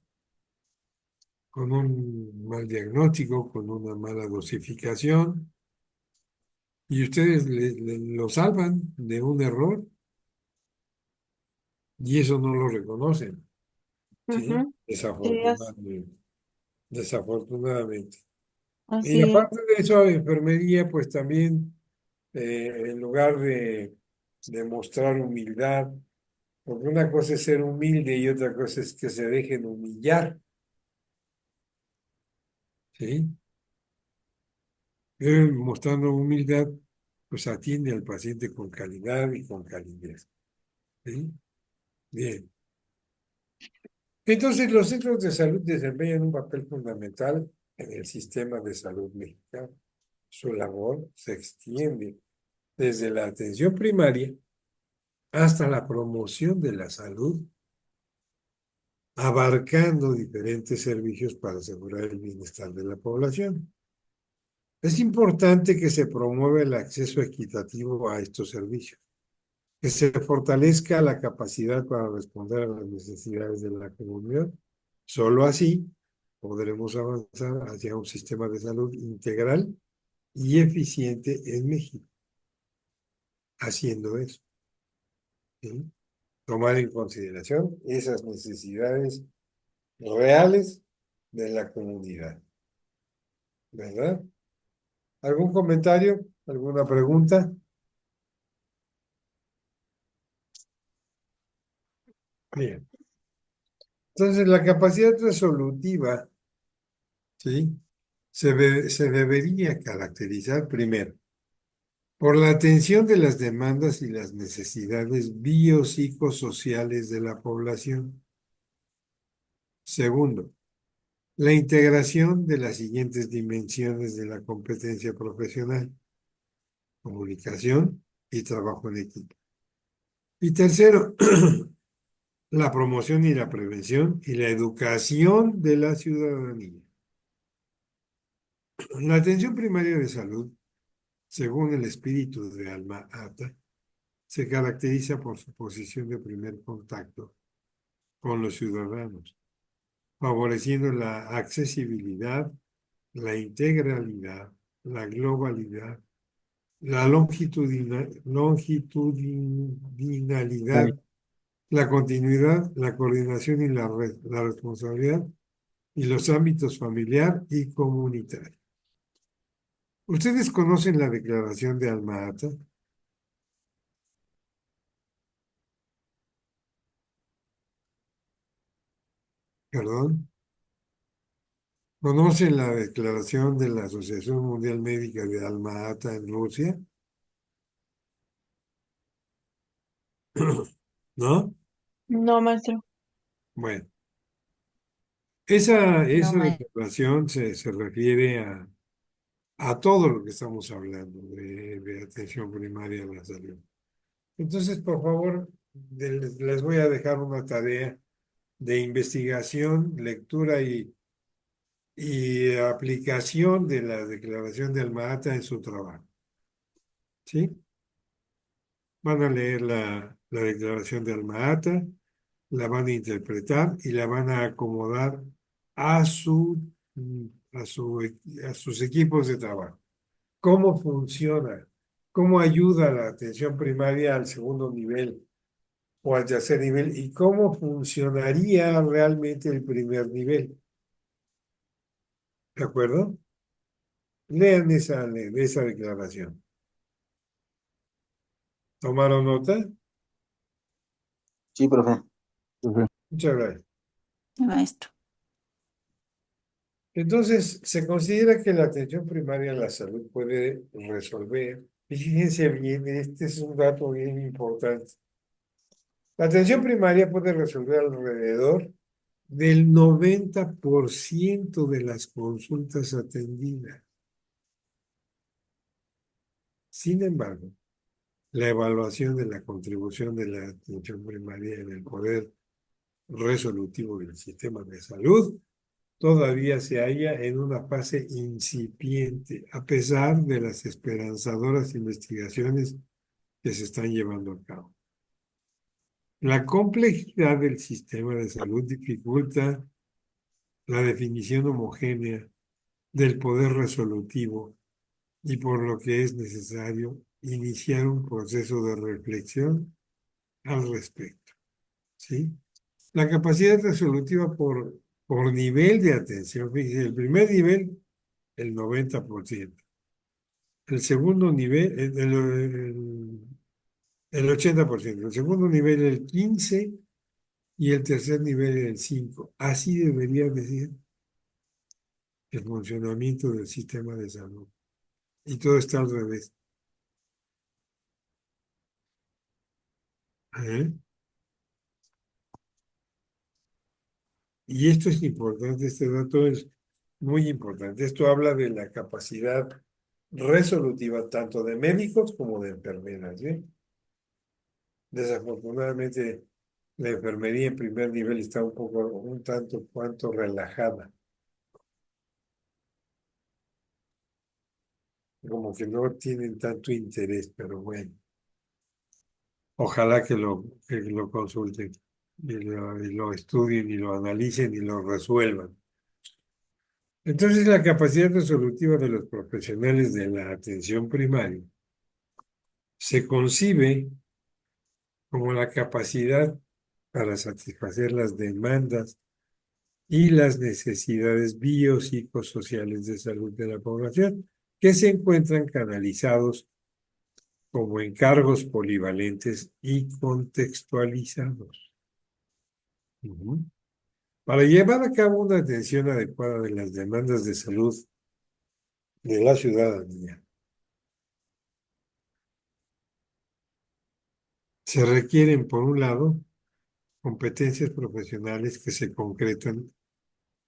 Con un mal diagnóstico, con una mala dosificación, y ustedes lo salvan de un error y eso no lo reconocen, ¿sí? ujú, sí, Desafortunadamente. Desafortunadamente. Y así es. aparte de eso, enfermería, pues también, en lugar de mostrar humildad, porque una cosa es ser humilde y otra cosa es que se dejen humillar, ¿sí? Mostrando humildad, pues atiende al paciente con calidad y con calidez, ¿sí? Bien. Entonces, los centros de salud desempeñan un papel fundamental en el sistema de salud mexicano. Su labor se extiende desde la atención primaria hasta la promoción de la salud, abarcando diferentes servicios para asegurar el bienestar de la población. Es importante que se promueva el acceso equitativo a estos servicios, que se fortalezca la capacidad para responder a las necesidades de la comunidad. Solo así podremos avanzar hacia un sistema de salud integral y eficiente en México, haciendo eso, ¿sí? Tomar en consideración esas necesidades reales de la comunidad, ¿verdad? ¿Algún comentario? ¿Alguna pregunta? Bien. Entonces, la capacidad resolutiva, ¿sí? Se debería caracterizar primero por la atención de las demandas y las necesidades biopsicosociales de la población. Segundo, la integración de las siguientes dimensiones de la competencia profesional: comunicación y trabajo en equipo. Y tercero, la promoción y la prevención y la educación de la ciudadanía. La atención primaria de salud, según el espíritu de Alma Ata, se caracteriza por su posición de primer contacto con los ciudadanos, favoreciendo la accesibilidad, la integralidad, la globalidad, la longitudinalidad, la continuidad, la coordinación y la responsabilidad y los ámbitos familiar y comunitario. ¿Ustedes conocen la declaración de Alma-Ata? ¿Perdón? ¿Conocen la declaración de la Asociación Mundial Médica de Alma-Ata en Rusia? ¿No? No, maestro. Bueno, esa No, declaración se refiere a todo lo que estamos hablando de atención primaria a la salud. Entonces, por favor, les voy a dejar una tarea de investigación, lectura y aplicación de la declaración de Alma-Ata en su trabajo. ¿Sí? Van a leer la declaración de Alma-Ata, la van a interpretar y la van a acomodar a a sus equipos de trabajo. ¿Cómo funciona cómo ayuda la atención primaria al segundo nivel o al tercer nivel y cómo funcionaría realmente el primer nivel. ¿De acuerdo? Lean esa declaración. ¿Tomaron nota? Sí, profe. Muchas gracias. Maestro. Entonces, se considera que la atención primaria a la salud puede resolver. Fíjense bien, este es un dato bien importante. La atención primaria puede resolver alrededor del 90% de las consultas atendidas. Sin embargo, la evaluación de la contribución de la atención primaria en el poder resolutivo del sistema de salud todavía se halla en una fase incipiente, a pesar de las esperanzadoras investigaciones que se están llevando a cabo. La complejidad del sistema de salud dificulta la definición homogénea del poder resolutivo y por lo que es necesario iniciar un proceso de reflexión al respecto, ¿sí? La capacidad resolutiva por nivel de atención, fíjense, el primer nivel, el 90%. El segundo nivel, el 80%. El segundo nivel, el 15%. Y el tercer nivel, el 5%. Así debería decir el funcionamiento del sistema de salud. Y todo está al revés. ¿Eh? Y esto es importante, este dato es muy importante. Esto habla de la capacidad resolutiva tanto de médicos como de enfermeras, ¿sí? Desafortunadamente, la enfermería en primer nivel está un tanto cuanto relajada. Como que no tienen tanto interés, pero bueno. Ojalá que lo consulten y lo estudien y lo analicen y lo resuelvan. Entonces, la capacidad resolutiva de los profesionales de la atención primaria se concibe como la capacidad para satisfacer las demandas y las necesidades biopsicosociales de salud de la población, que se encuentran canalizados como encargos polivalentes y contextualizados. Ujú. Para llevar a cabo una atención adecuada de las demandas de salud de la ciudadanía, se requieren, por un lado, competencias profesionales que se concretan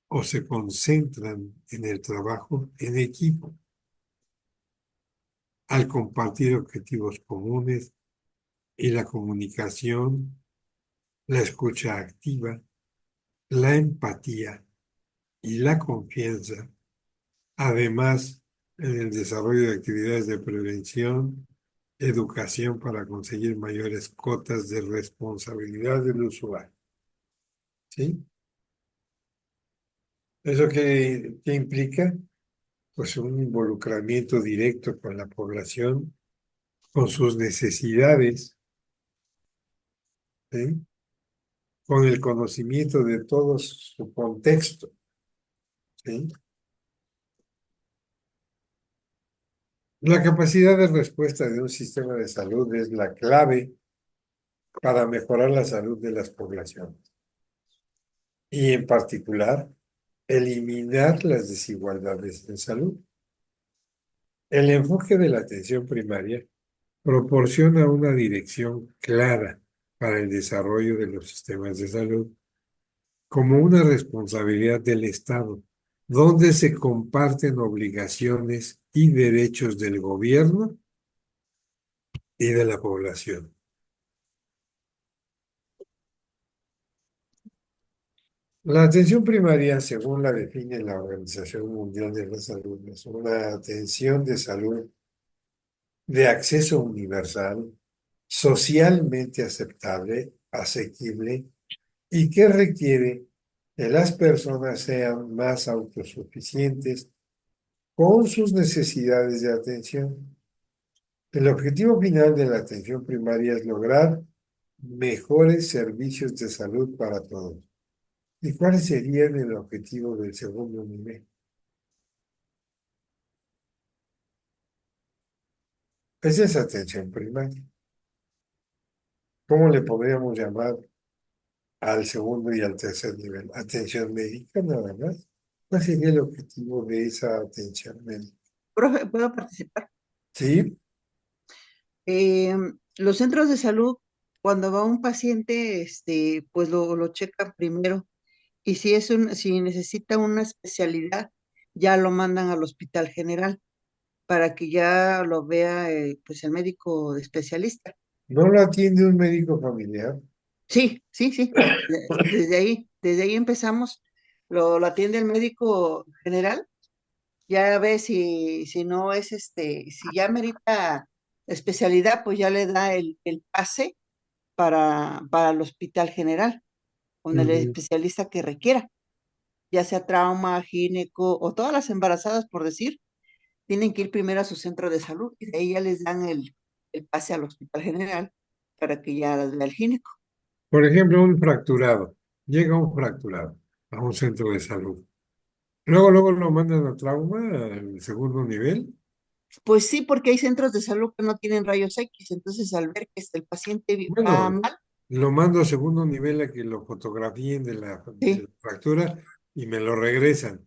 o se concentran en el trabajo en equipo, al compartir objetivos comunes y la comunicación, la escucha activa, la empatía y la confianza, además en el desarrollo de actividades de prevención, educación para conseguir mayores cotas de responsabilidad del usuario. ¿Sí? ¿Eso qué implica? Pues un involucramiento directo con la población, con sus necesidades, ¿sí? Con el conocimiento de todo su contexto, ¿sí? La capacidad de respuesta de un sistema de salud es la clave para mejorar la salud de las poblaciones y, en particular, eliminar las desigualdades en salud. El enfoque de la atención primaria proporciona una dirección clara para el desarrollo de los sistemas de salud como una responsabilidad del Estado, donde se comparten obligaciones y derechos del gobierno y de la población. La atención primaria, según la define la Organización Mundial de la Salud, es una atención de salud de acceso universal, socialmente aceptable, asequible y que requiere que las personas sean más autosuficientes con sus necesidades de atención. El objetivo final de la atención primaria es lograr mejores servicios de salud para todos. ¿Y cuál sería el objetivo del segundo nivel? Esa es atención primaria. ¿Cómo le podríamos llamar al segundo y al tercer nivel? Atención médica nada más. ¿Cuál sería el objetivo de esa atención médica? Profe, ¿puedo participar? Sí, Los centros de salud, cuando va un paciente, pues lo checan primero. Y si necesita una especialidad, ya lo mandan al hospital general para que ya lo vea, pues el médico especialista. no lo atiende un médico familiar. Sí, sí, sí. Desde ahí empezamos. Lo atiende el médico general. Ya ve si no es si ya merita especialidad, pues ya le da el pase para el hospital general, con el Ujú. especialista que requiera, ya sea trauma, gineco o todas las embarazadas, por decir, tienen que ir primero a su centro de salud y de ahí ya les dan el pase al hospital general para que ya las vea el gineco. Por ejemplo, un fracturado. Llega un fracturado a un centro de salud. Luego lo mandan a trauma, al segundo nivel. Pues sí, porque hay centros de salud que no tienen rayos X, entonces al ver que el paciente va Bueno, mal, lo mando a segundo nivel a que lo fotografíen de sí. la fractura y me lo regresan.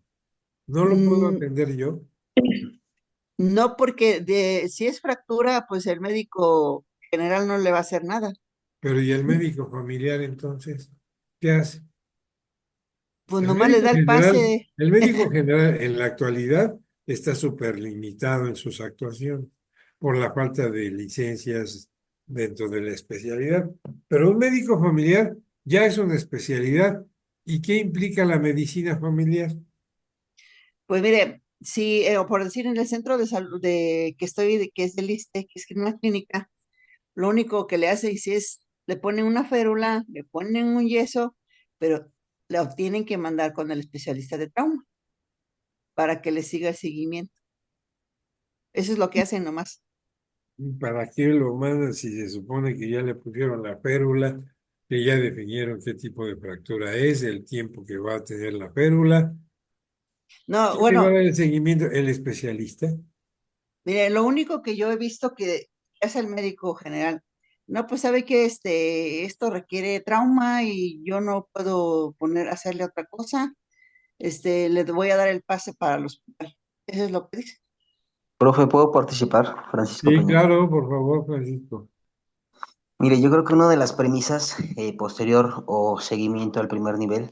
No lo puedo Mm, atender yo, no, porque si es fractura, pues el médico general no le va a hacer nada. pero ¿y el médico familiar entonces? ¿Qué hace? Pues nomás le da el pase. El médico general en la actualidad está súper limitado en sus actuaciones por la falta de licencias dentro de la especialidad. Pero un médico familiar ya es una especialidad. ¿Y qué implica la medicina familiar? Pues mire, si, o por decir en el centro de salud que es del ISSSTE, que es una clínica, lo único que le hace y si es, le ponen una férula, le ponen un yeso, pero lo tienen que mandar con el especialista de trauma para que le siga el seguimiento. Eso es lo que hacen nomás. ¿Para qué lo mandan si se supone que ya le pusieron la férula, que ya definieron qué tipo de fractura es, el tiempo que va a tener la férula? No, ¿Quién le va a bueno, dar el seguimiento? ¿El especialista? mire, lo único que yo he visto que hace el médico general, no, pues sabe que esto requiere trauma y yo no puedo hacerle otra cosa, le voy a dar el pase para el hospital. Eso es lo que dice. Profe, ¿puedo participar? Francisco Sí, Peña. claro, por favor, Francisco. Mire, yo creo que una de las premisas posterior o seguimiento al primer nivel,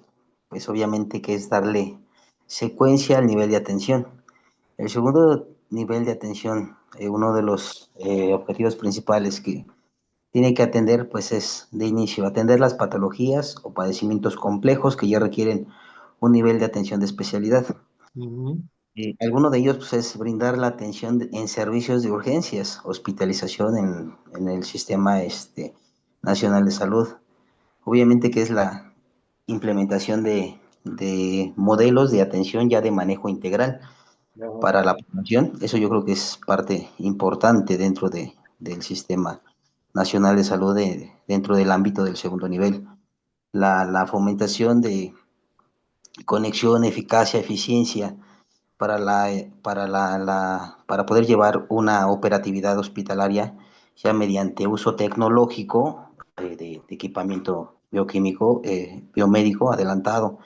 pues obviamente que es darle secuencia al nivel de atención. El segundo nivel de atención, uno de los objetivos principales que tiene que atender, pues es de inicio, atender las patologías o padecimientos complejos que ya requieren un nivel de atención de especialidad. Ujú. Alguno de ellos pues, es brindar la atención en servicios de urgencias, hospitalización en el sistema nacional de salud. Obviamente que es la implementación de modelos de atención ya de manejo integral Ajá. para la población. Eso yo creo que es parte importante dentro del sistema nacional de salud dentro del ámbito del segundo nivel. La fomentación de conexión, eficacia, eficiencia para poder llevar una operatividad hospitalaria ya mediante uso tecnológico de equipamiento bioquímico, biomédico adelantado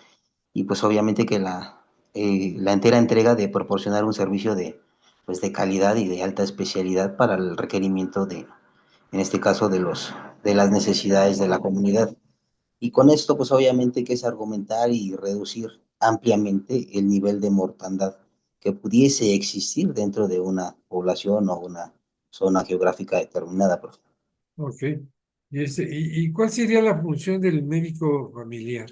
y pues obviamente que la entera entrega de proporcionar un servicio pues de calidad y de alta especialidad para el requerimiento en este caso de las necesidades de la comunidad. Y con esto, pues obviamente que es argumentar y reducir ampliamente el nivel de mortandad que pudiese existir dentro de una población o una zona geográfica determinada, profe. Ok. ¿Y cuál sería la función del médico familiar?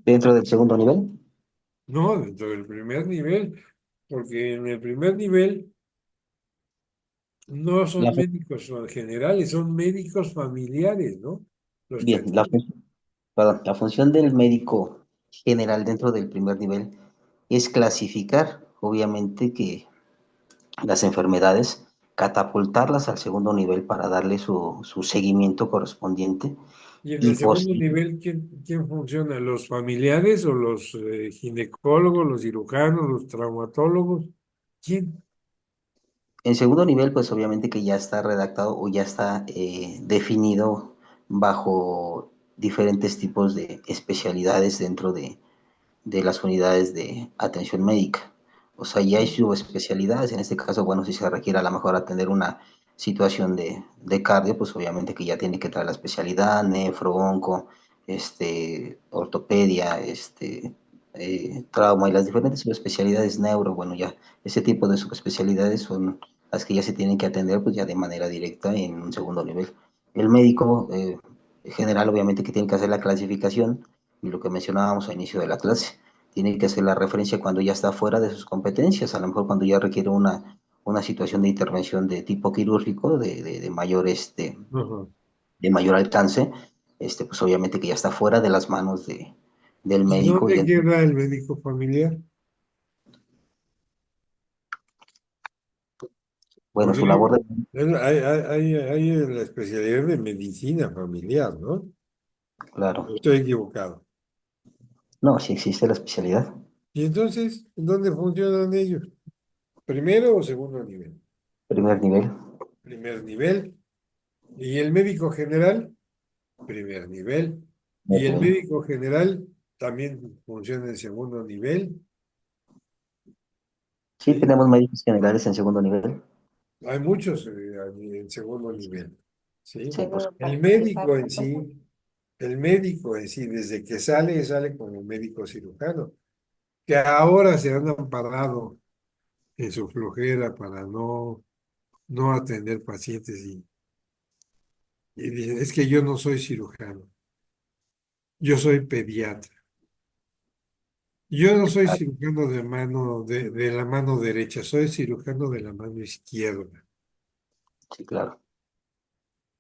Dentro del segundo nivel, No, dentro del primer nivel, porque en el primer nivel no la, son médicos generales, son médicos familiares, ¿no? Los que bien, atienden. la función del médico general dentro del primer nivel es clasificar, obviamente, que las enfermedades catapultarlas al segundo nivel para darle su seguimiento correspondiente. Y en Y el segundo posible, nivel, ¿quién funciona? ¿Los familiares o los ginecólogos, los cirujanos, los traumatólogos? ¿Quién? en segundo nivel, pues obviamente que ya está redactado o ya está definido bajo diferentes tipos de especialidades dentro de las unidades de atención médica. O sea, ya hay subespecialidades, en este caso, bueno, si se requiere a lo mejor atender una situación de cardio, pues obviamente que ya tiene que traer la especialidad, nefro, onco, ortopedia, trauma y las diferentes subespecialidades neuro, bueno, ya ese tipo de subespecialidades son las que ya se tienen que atender pues ya de manera directa en un segundo nivel. El médico general obviamente que tiene que hacer la clasificación y lo que mencionábamos al inicio de la clase, tiene que hacer la referencia cuando ya está fuera de sus competencias, a lo mejor cuando ya requiere una situación de intervención de tipo quirúrgico, de mayor, Ajá. de mayor alcance, pues obviamente que ya está fuera de las manos del ¿Y médico. dónde queda el médico familiar? Bueno, Porque su labor de... hay la especialidad de medicina familiar, ¿no? Claro, Estoy equivocado. no, sí existe la especialidad. ¿Y entonces dónde funcionan ellos? ¿Primero o segundo nivel? Primer nivel, Primer nivel. ¿Y el médico general? Primer nivel. primer ¿Y el nivel. médico general también funciona en segundo nivel? Sí, ¿Sí? tenemos médicos generales en segundo nivel. Hay muchos en segundo nivel. ¿Sí? Sí, pues ¿Puedo El participar, médico en profesor? sí, el médico en sí, desde que sale como médico cirujano, que ahora se han amparado en su flojera para no atender pacientes y dicen, es que yo no soy cirujano, yo soy pediatra. Yo no soy cirujano de la mano derecha, soy cirujano de la mano izquierda. sí, claro.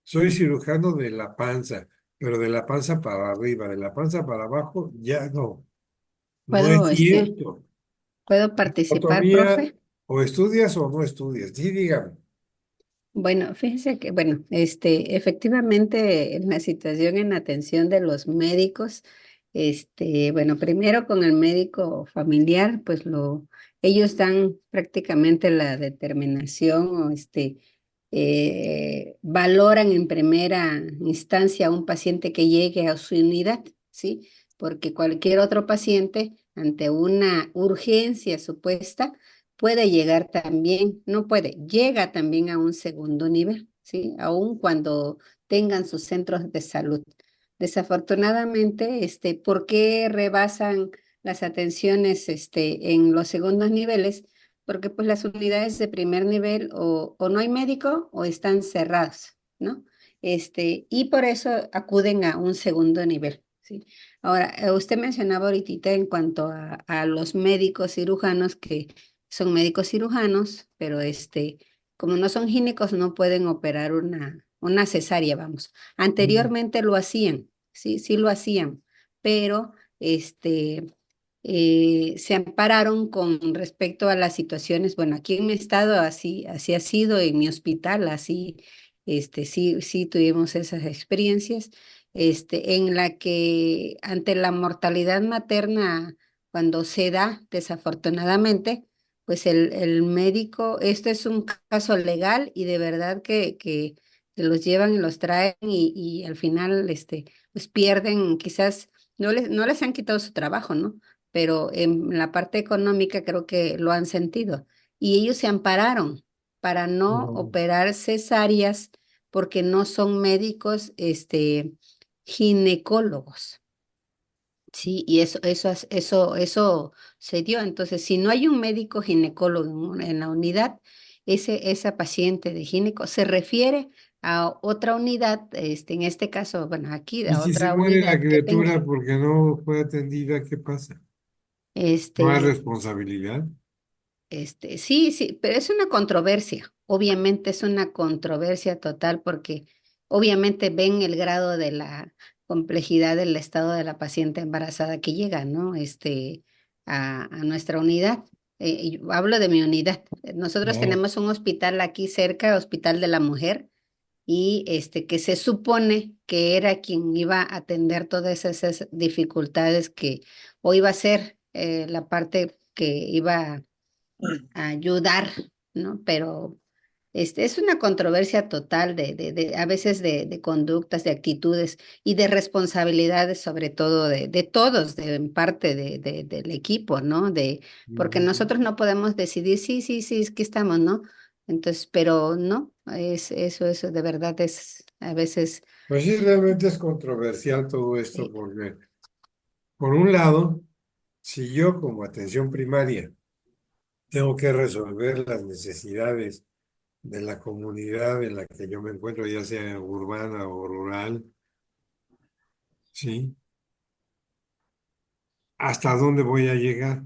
Sí. Soy cirujano de la panza, pero de la panza para arriba, de la panza para abajo, ya no. No es ¿Puedo, cierto. puedo participar, Otomía, profe? o estudias o no estudias. Sí, dígame. Bueno, fíjese que, bueno, efectivamente, en la situación en atención de los médicos, bueno, primero con el médico familiar, pues ellos dan prácticamente la determinación o valoran en primera instancia a un paciente que llegue a su unidad, ¿sí? Porque cualquier otro paciente ante una urgencia supuesta puede llegar también, no puede, llega también a un segundo nivel, ¿sí? Aun cuando tengan sus centros de salud. Desafortunadamente, ¿por qué rebasan las atenciones, en los segundos niveles? Porque pues las unidades de primer nivel o no hay médico o están cerrados, ¿no? Y por eso acuden a un segundo nivel, ¿sí? Ahora, usted mencionaba ahorita en cuanto a los médicos cirujanos que son médicos cirujanos, pero como no son ginecos, no pueden operar una cesárea, vamos. Mm. Anteriormente lo hacían, sí, sí lo hacían, pero se ampararon con respecto a las situaciones. Bueno, aquí en mi estado así ha sido, en mi hospital, así, sí, sí tuvimos esas experiencias, en la que ante la mortalidad materna, cuando se da, desafortunadamente, pues el médico, este es un caso legal y de verdad que se los llevan y los traen y al final, pues pierden, quizás no les han quitado su trabajo, ¿no? Pero en la parte económica creo que lo han sentido. Y ellos se ampararon para no No. operar cesáreas porque no son médicos, ginecólogos. Sí, y eso se dio. Entonces, si no hay un médico ginecólogo en la unidad, esa paciente de gineco se refiere a otra unidad, en este caso, bueno, aquí, Y a si se otra muere la unidad que criatura tenga. porque no fue atendida, ¿qué pasa? ¿No hay Este, responsabilidad? Sí, sí, pero es una controversia. Obviamente es una controversia total porque obviamente ven el grado de la complejidad del estado de la paciente embarazada que llega, ¿no? A nuestra unidad. yo hablo de mi unidad. Nosotros No. tenemos un hospital aquí cerca, Hospital de la Mujer, y que se supone que era quien iba a atender todas esas dificultades o iba a ser la parte que iba a ayudar, ¿no? Pero es una controversia total a veces de conductas, de actitudes y de responsabilidades, sobre todo de todos, en parte del equipo, ¿no? Porque nosotros no podemos decidir, sí, sí, sí, es que estamos, ¿no? Entonces, pero no, eso de verdad es a veces, Pues sí, realmente es controversial todo esto eh, porque, por un lado, si yo como atención primaria tengo que resolver las necesidades de la comunidad en la que yo me encuentro, ya sea urbana o rural, ¿sí? ¿Hasta dónde voy a llegar?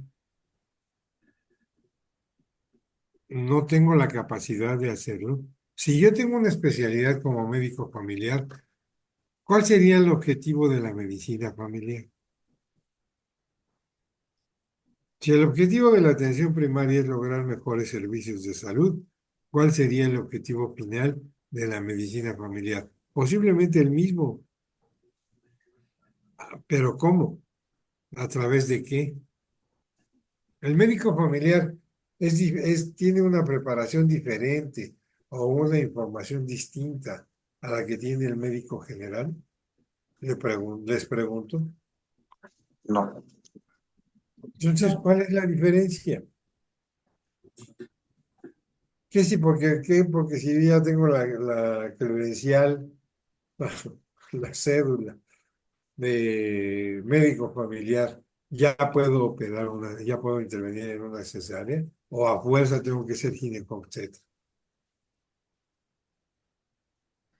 No tengo la capacidad de hacerlo. Si yo tengo una especialidad como médico familiar, ¿cuál sería el objetivo de la medicina familiar? Si el objetivo de la atención primaria es lograr mejores servicios de salud, ¿cuál sería el objetivo final de la medicina familiar? Posiblemente el mismo, pero ¿cómo? ¿A través de qué? El médico familiar tiene una preparación diferente o una información distinta a la que tiene el médico general. Les pregunto. No, Entonces, No, ¿cuál es la diferencia? ¿Qué si porque si yo ya tengo la credencial, la cédula de médico familiar, ya puedo ya puedo intervenir en una cesárea, o a fuerza tengo que ser ginecobstetra?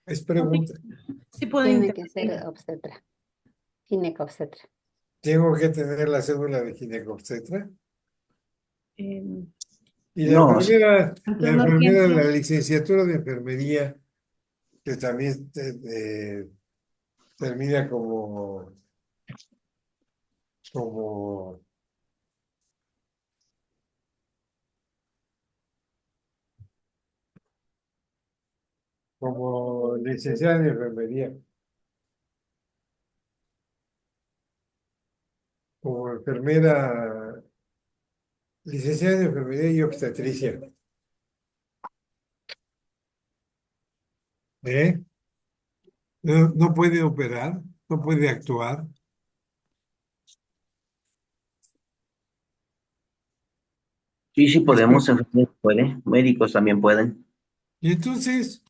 Es No, sí, pregunta. sí pueden tiene que ser intervenir. obstetra, ginecobstetra. ¿Tengo que tener la cédula de ginecobstetra? em, Y no, ante una urgencia. la licenciatura de enfermería, que también termina como, como licenciada en enfermería, como enfermera, licenciada en enfermería y obstetricia. ¿Eh? No, no puede operar, no puede actuar. sí, sí Esto- podemos, enfermeros puede, médicos también pueden. Y entonces,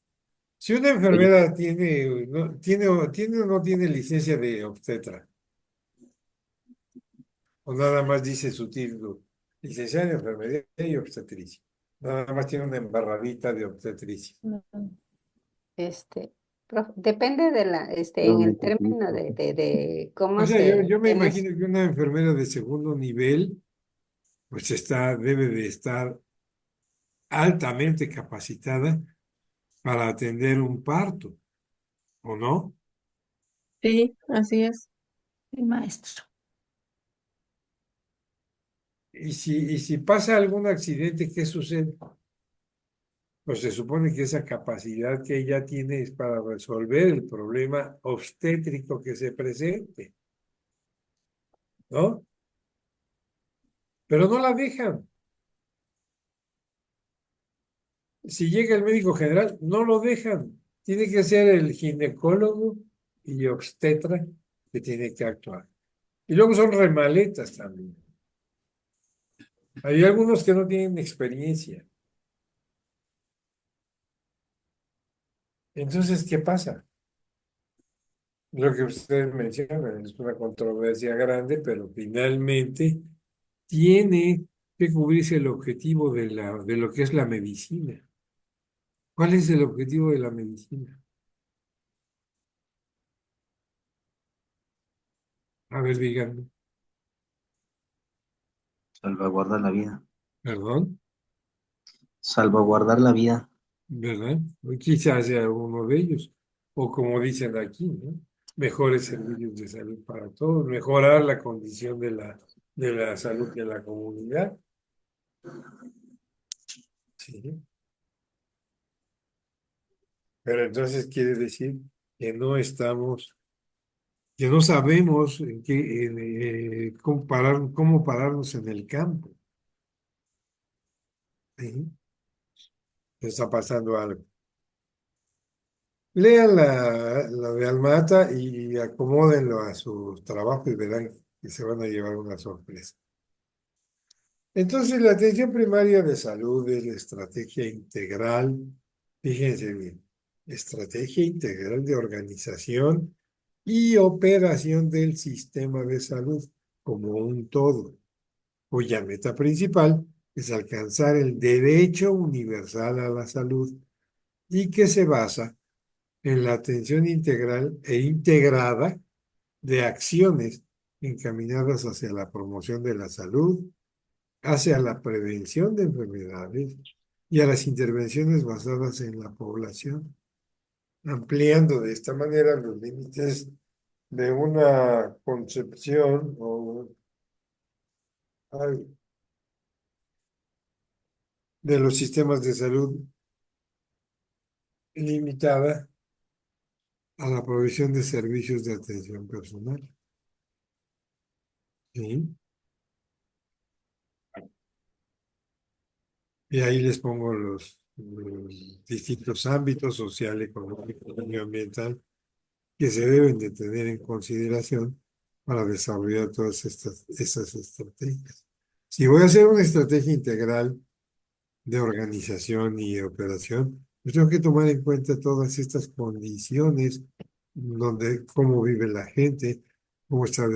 si una Oye, enfermera tiene o no tiene licencia de obstetra, o nada más dice su título, licenciada en enfermería y obstetricia. Nada más tiene una embarradita de obstetricia. No, Este, depende yo en el término necesito. de O cómo sea, se yo me tienes. imagino que una enfermera de segundo nivel, pues debe de estar altamente capacitada para atender un parto, ¿o no? Sí, así es. Sí, maestro. Y si pasa algún accidente, ¿qué sucede? Pues se supone que esa capacidad que ella tiene es para resolver el problema obstétrico que se presente, ¿no? Pero no la dejan. Si llega el médico general, no lo dejan. Tiene que ser el ginecólogo y obstetra que tiene que actuar. Y luego son remaletas también. Hay algunos que no tienen experiencia. Entonces, ¿qué pasa? Lo que ustedes mencionan es una controversia grande, pero finalmente tiene que cubrirse el objetivo de lo que es la medicina. ¿Cuál es el objetivo de la medicina? A ver, díganme, Salvaguardar la vida. perdón, Salvaguardar la vida. ¿verdad? Quizás sea uno de ellos. O como dicen aquí, ¿no? Mejores servicios de salud para todos, mejorar la condición de la salud de la comunidad. ¿sí? Pero entonces quiere decir que no estamos, que no sabemos cómo pararnos en el campo, ¿sí? Está pasando algo. Lean la de Almata y acomódenlo a su trabajo y verán que se van a llevar una sorpresa. Entonces, la atención primaria de salud es la estrategia integral, fíjense bien, estrategia integral de organización y operación del sistema de salud como un todo, cuya meta principal es alcanzar el derecho universal a la salud y que se basa en la atención integral e integrada de acciones encaminadas hacia la promoción de la salud, hacia la prevención de enfermedades y a las intervenciones basadas en la población, ampliando de esta manera los límites de una concepción ay, de los sistemas de salud limitada a la provisión de servicios de atención personal. ¿Sí? Y ahí les pongo los distintos ámbitos social, económico, medioambiental que se deben de tener en consideración para desarrollar todas estas estrategias. Si voy a hacer una estrategia integral de organización y operación, pues tengo que tomar en cuenta todas estas condiciones donde cómo vive la gente, cómo se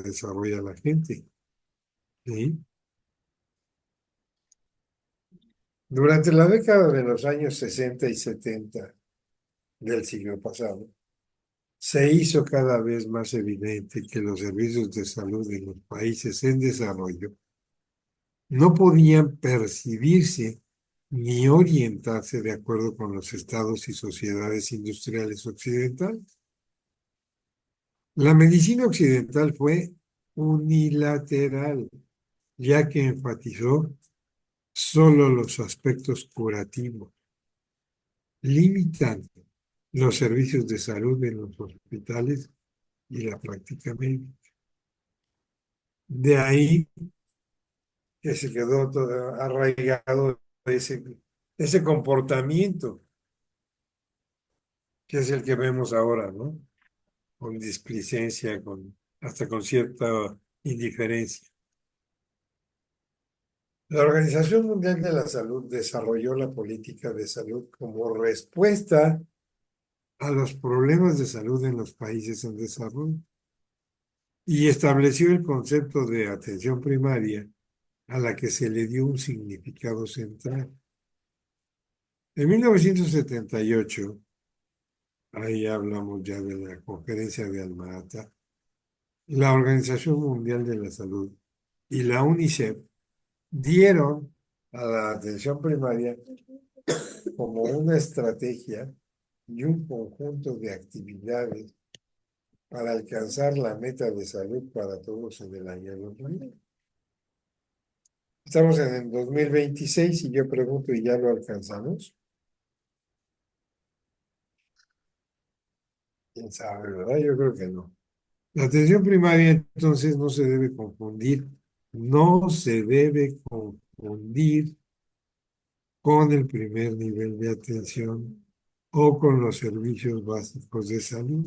desarrolla la gente. ¿Sí? Durante la década de los años 60 y 70 del siglo pasado, se hizo cada vez más evidente que los servicios de salud en los países en desarrollo no podían percibirse ni orientarse de acuerdo con los estados y sociedades industriales occidentales. La medicina occidental fue unilateral, ya que enfatizó solo los aspectos curativos, limitando los servicios de salud en los hospitales y la práctica médica. De ahí que se quedó todo arraigado ese comportamiento, que es el que vemos ahora, ¿no? Con displicencia, hasta con cierta indiferencia. La Organización Mundial de la Salud desarrolló la política de salud como respuesta a los problemas de salud en los países en desarrollo y estableció el concepto de atención primaria a la que se le dio un significado central. En 1978, ahí hablamos ya de la conferencia de Alma-Ata, la Organización Mundial de la Salud y la UNICEF dieron a la atención primaria como una estrategia y un conjunto de actividades para alcanzar la meta de salud para todos en el año 2000. Estamos en el 2026 y yo pregunto, ¿y ya lo alcanzamos? ¿Quién sabe, verdad? Yo creo que no. La atención primaria entonces no se debe confundir con el primer nivel de atención o con los servicios básicos de salud.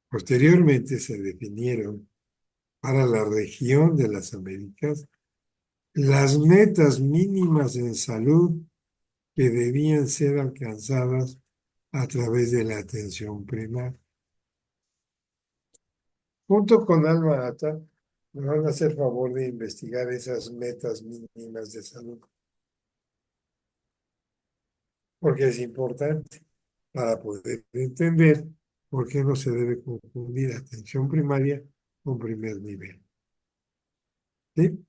Posteriormente se definieron para la región de las Américas las metas mínimas en salud que debían ser alcanzadas a través de la atención primaria. Junto con Alma Ata, me van a hacer favor de investigar esas metas mínimas de salud, porque es importante para poder entender por qué no se debe confundir atención primaria con primer nivel. ¿Sí?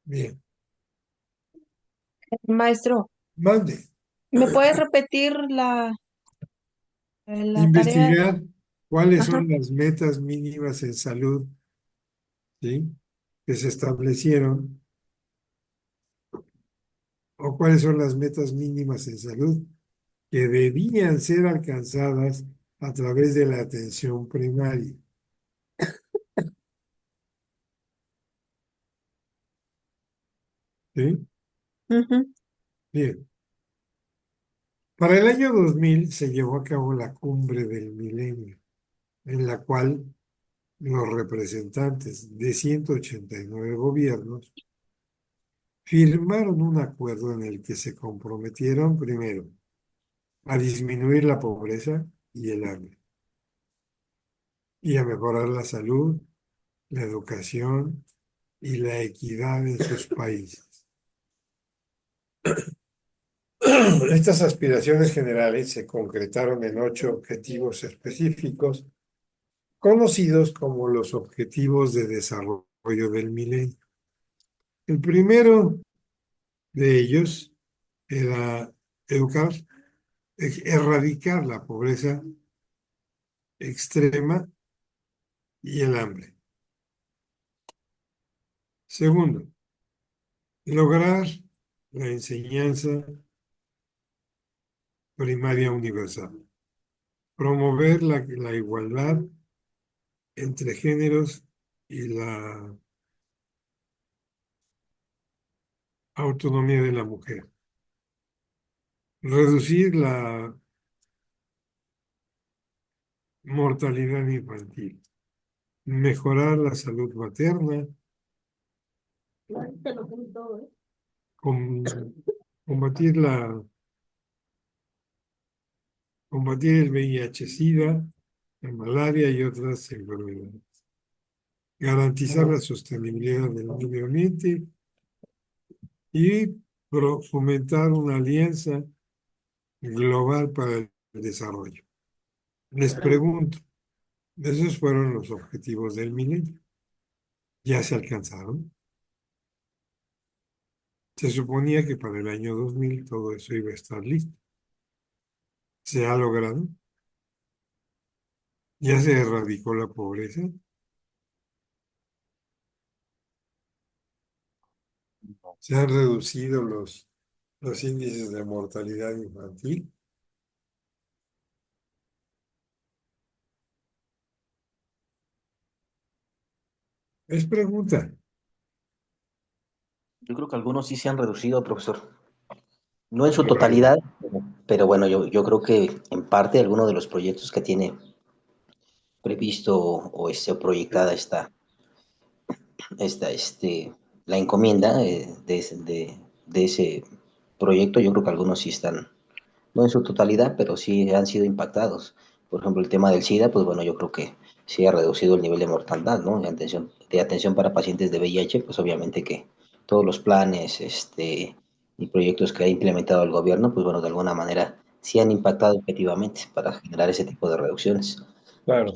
Bien. Maestro, Mande. ¿me puedes repetir la tarea? Investigar ¿Cuáles Ajá. son las metas mínimas en salud, ¿sí? que se establecieron? ¿O cuáles son las metas mínimas en salud que debían ser alcanzadas a través de la atención primaria? ¿Sí? Ujú. Bien. Para el año 2000 se llevó a cabo la Cumbre del Milenio, en la cual los representantes de 189 gobiernos firmaron un acuerdo en el que se comprometieron primero a disminuir la pobreza y el hambre y a mejorar la salud, la educación y la equidad en sus países. Estas aspiraciones generales se concretaron en 8 objetivos específicos, conocidos como los Objetivos de Desarrollo del Milenio. El primero de ellos era educar, erradicar la pobreza extrema y el hambre. Segundo, lograr la enseñanza primaria universal. Promover la igualdad entre géneros y la autonomía de la mujer. Reducir la mortalidad infantil. Mejorar la salud materna. com- combatir combatir el VIH-Sida, la malaria y otras enfermedades. Garantizar la sostenibilidad del medio ambiente y fomentar una alianza global para el desarrollo. Les pregunto, esos fueron los objetivos del milenio. ¿Ya se alcanzaron? Se suponía que para el año 2000 todo eso iba a estar listo. ¿Se ha logrado? ¿Ya se erradicó la pobreza? ¿Se han reducido los índices de mortalidad infantil? Es pregunta. Yo creo que algunos sí se han reducido, profesor. No en su totalidad, pero bueno, yo creo que en parte algunos de los proyectos que tiene previsto o proyectada la encomienda de ese proyecto, yo creo que algunos sí están, no en su totalidad, pero sí han sido impactados. Por ejemplo, el tema del SIDA, pues bueno, yo creo que sí ha reducido el nivel de mortandad, ¿no? De atención para pacientes de VIH, pues obviamente que todos los planes, y proyectos que ha implementado el gobierno, pues bueno, de alguna manera sí han impactado objetivamente para generar ese tipo de reducciones. Claro.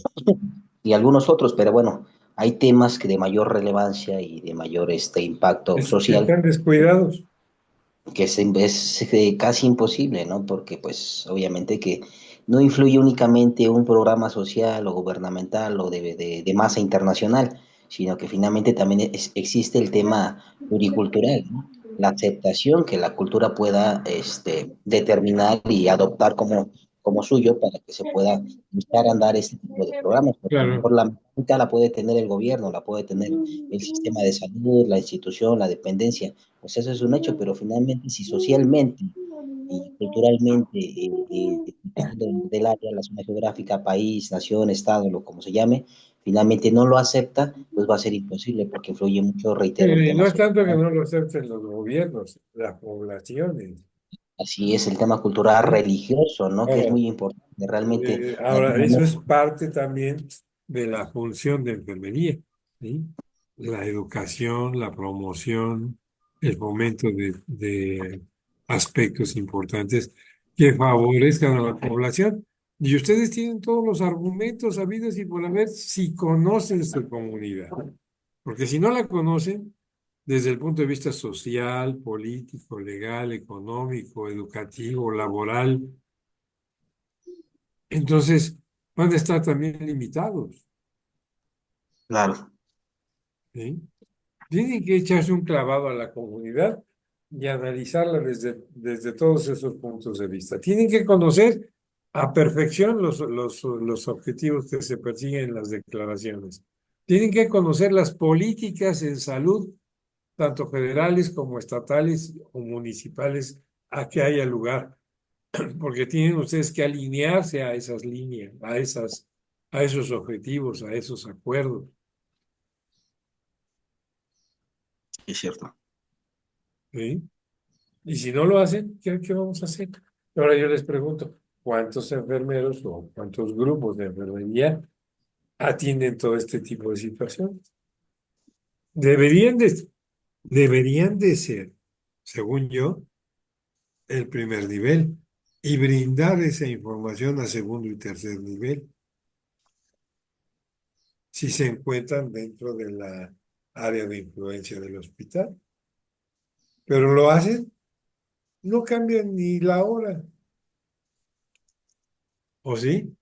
Y algunos otros, pero bueno, hay temas que de mayor relevancia y de mayor impacto social Están descuidados. que es casi imposible, ¿no? Porque pues obviamente que no influye únicamente un programa social o gubernamental o de masa internacional, sino que finalmente también existe el tema pluricultural, ¿no? La aceptación que la cultura pueda determinar y adoptar como suyo para que se pueda echar a andar este tipo de programas, porque a lo Claro. mejor la meta la puede tener el gobierno, la puede tener el sistema de salud, la institución, la dependencia, pues eso es un hecho, pero finalmente si socialmente y culturalmente, dependiendo del área, la zona geográfica, país, nación, estado, lo como se llame, finalmente no lo acepta, pues va a ser imposible porque influye mucho, reitero, el Y tema no es tanto que social. no lo acepten los gobiernos, las poblaciones. Así es el tema cultural ¿Sí? religioso, ¿no? Que es Ahora, muy importante, realmente. ahora, eso es parte también de la función de enfermería, ¿sí? La educación, la promoción, el fomento de aspectos importantes que favorezcan a la población. Y ustedes tienen todos los argumentos habidos y por haber si conocen su comunidad. Porque si no la conocen, desde el punto de vista social, político, legal, económico, educativo, laboral, entonces van a estar también limitados, Claro, ¿sí? Tienen que echarse un clavado a la comunidad y analizarla desde todos esos puntos de vista. Tienen que conocer a perfección los objetivos que se persiguen en las declaraciones. Tienen que conocer las políticas en salud, tanto federales como estatales o municipales, a que haya lugar, porque tienen ustedes que alinearse a esas líneas, a esos objetivos, a esos acuerdos. es cierto. ¿Sí? Y si no lo hacen, ¿qué vamos a hacer? Ahora yo les pregunto, ¿cuántos enfermeros o cuántos grupos de enfermería atienden todo este tipo de situaciones? Deberían de, deberían de ser, según yo, el primer nivel y brindar esa información a segundo y tercer nivel si se encuentran dentro de la área de influencia del hospital. Pero lo hacen, no cambian ni la hora, ¿o sí?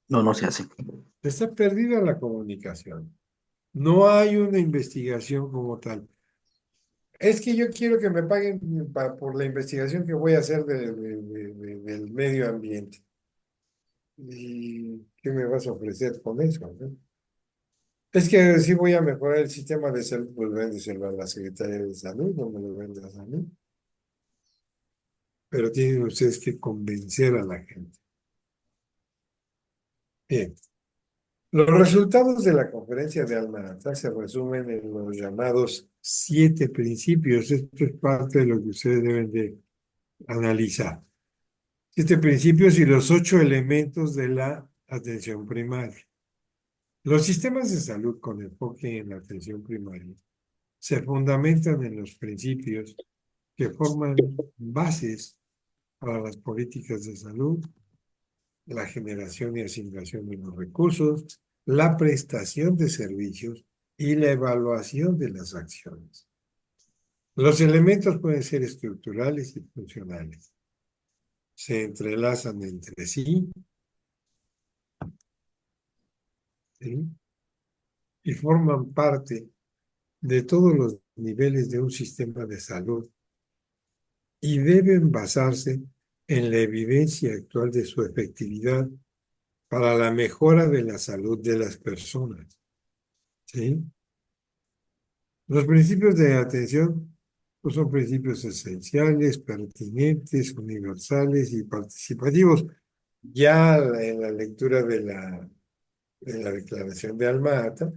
No, no se hace. Está perdida la comunicación. No hay una investigación como tal. Es que yo quiero que me paguen por la investigación que voy a hacer del medio ambiente. ¿Y qué me vas a ofrecer con eso, no? Es que si voy a mejorar el sistema de salud, pues véndeselo a la Secretaría de Salud, no me lo vendas a mí. Pero tienen ustedes que convencer a la gente. Bien. Los resultados de la conferencia de Alma-Ata se resumen en los llamados 7 principios. Esto es parte de lo que ustedes deben de analizar. 7 principios y los 8 elementos de la atención primaria. Los sistemas de salud con enfoque en la atención primaria se fundamentan en los principios que forman bases para las políticas de salud, la generación y asignación de los recursos, la prestación de servicios y la evaluación de las acciones. Los elementos pueden ser estructurales y funcionales. Se entrelazan entre sí, ¿sí? Y forman parte de todos los niveles de un sistema de salud y deben basarse en la evidencia actual de su efectividad para la mejora de la salud de las personas, ¿sí? Los principios de atención pues, son principios esenciales, pertinentes, universales y participativos. Ya en la lectura de la Declaración de Alma-Ata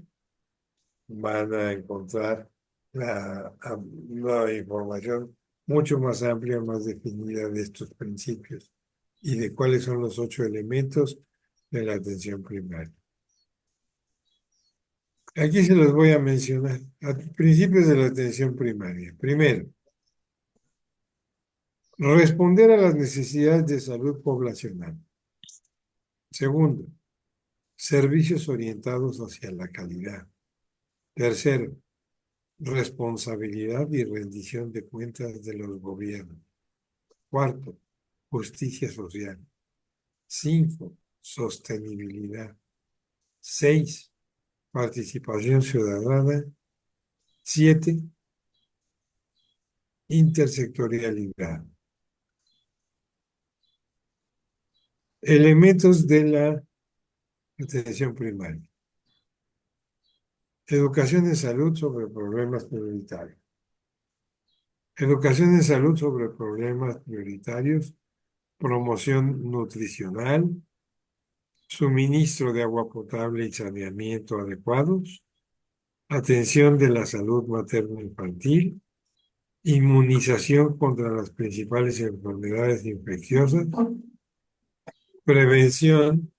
van a encontrar una información mucho más amplia, más definida de estos principios y de cuáles son los 8 elementos de la atención primaria. Aquí se los voy a mencionar. Principios de la atención primaria. Primero, responder a las necesidades de salud poblacional. Segundo, servicios orientados hacia la calidad. Tercero, responsabilidad y rendición de cuentas de los gobiernos. Cuarto, justicia social. 5, sostenibilidad. 6, participación ciudadana. 7, intersectorialidad. Elementos de la atención primaria. Educación en salud sobre problemas prioritarios. Educación en salud sobre problemas prioritarios. Promoción nutricional. Suministro de agua potable y saneamiento adecuados. Atención de la salud materno-infantil. Inmunización contra las principales enfermedades infecciosas. Prevención.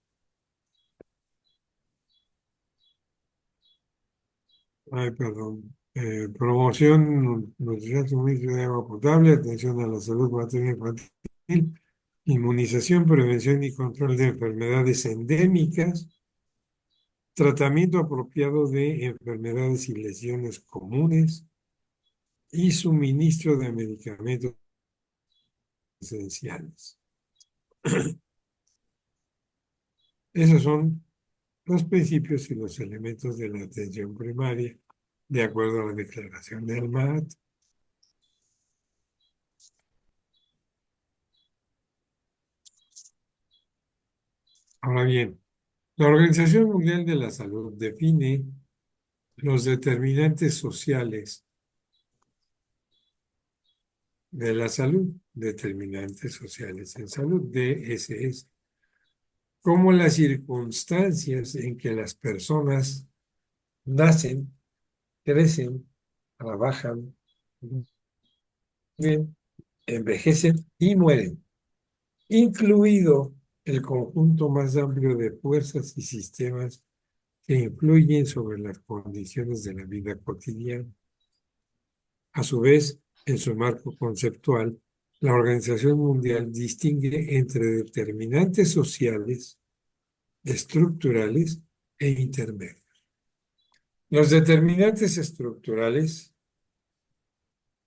Ay, perdón. Promoción, nutrición, suministro de agua potable, atención a la salud materno-infantil, inmunización, prevención y control de enfermedades endémicas, tratamiento apropiado de enfermedades y lesiones comunes y suministro de medicamentos esenciales. Esos son los principios y los elementos de la atención primaria, de acuerdo a la declaración del MAT. Ahora bien, la Organización Mundial de la Salud define los determinantes sociales de la salud, determinantes sociales en salud, DSS, como las circunstancias en que las personas nacen, crecen, trabajan, viven, envejecen y mueren, incluido el conjunto más amplio de fuerzas y sistemas que influyen sobre las condiciones de la vida cotidiana. A su vez, en su marco conceptual, la Organización Mundial distingue entre determinantes sociales, estructurales e intermedios. Los determinantes estructurales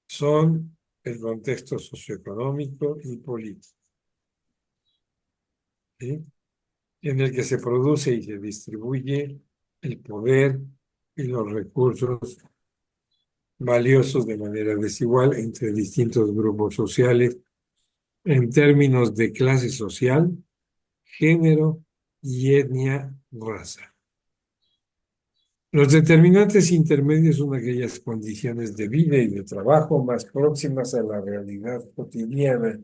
son el contexto socioeconómico y político, ¿sí?, en el que se produce y se distribuye el poder y los recursos valiosos de manera desigual entre distintos grupos sociales en términos de clase social, género y etnia, raza. Los determinantes intermedios son aquellas condiciones de vida y de trabajo más próximas a la realidad cotidiana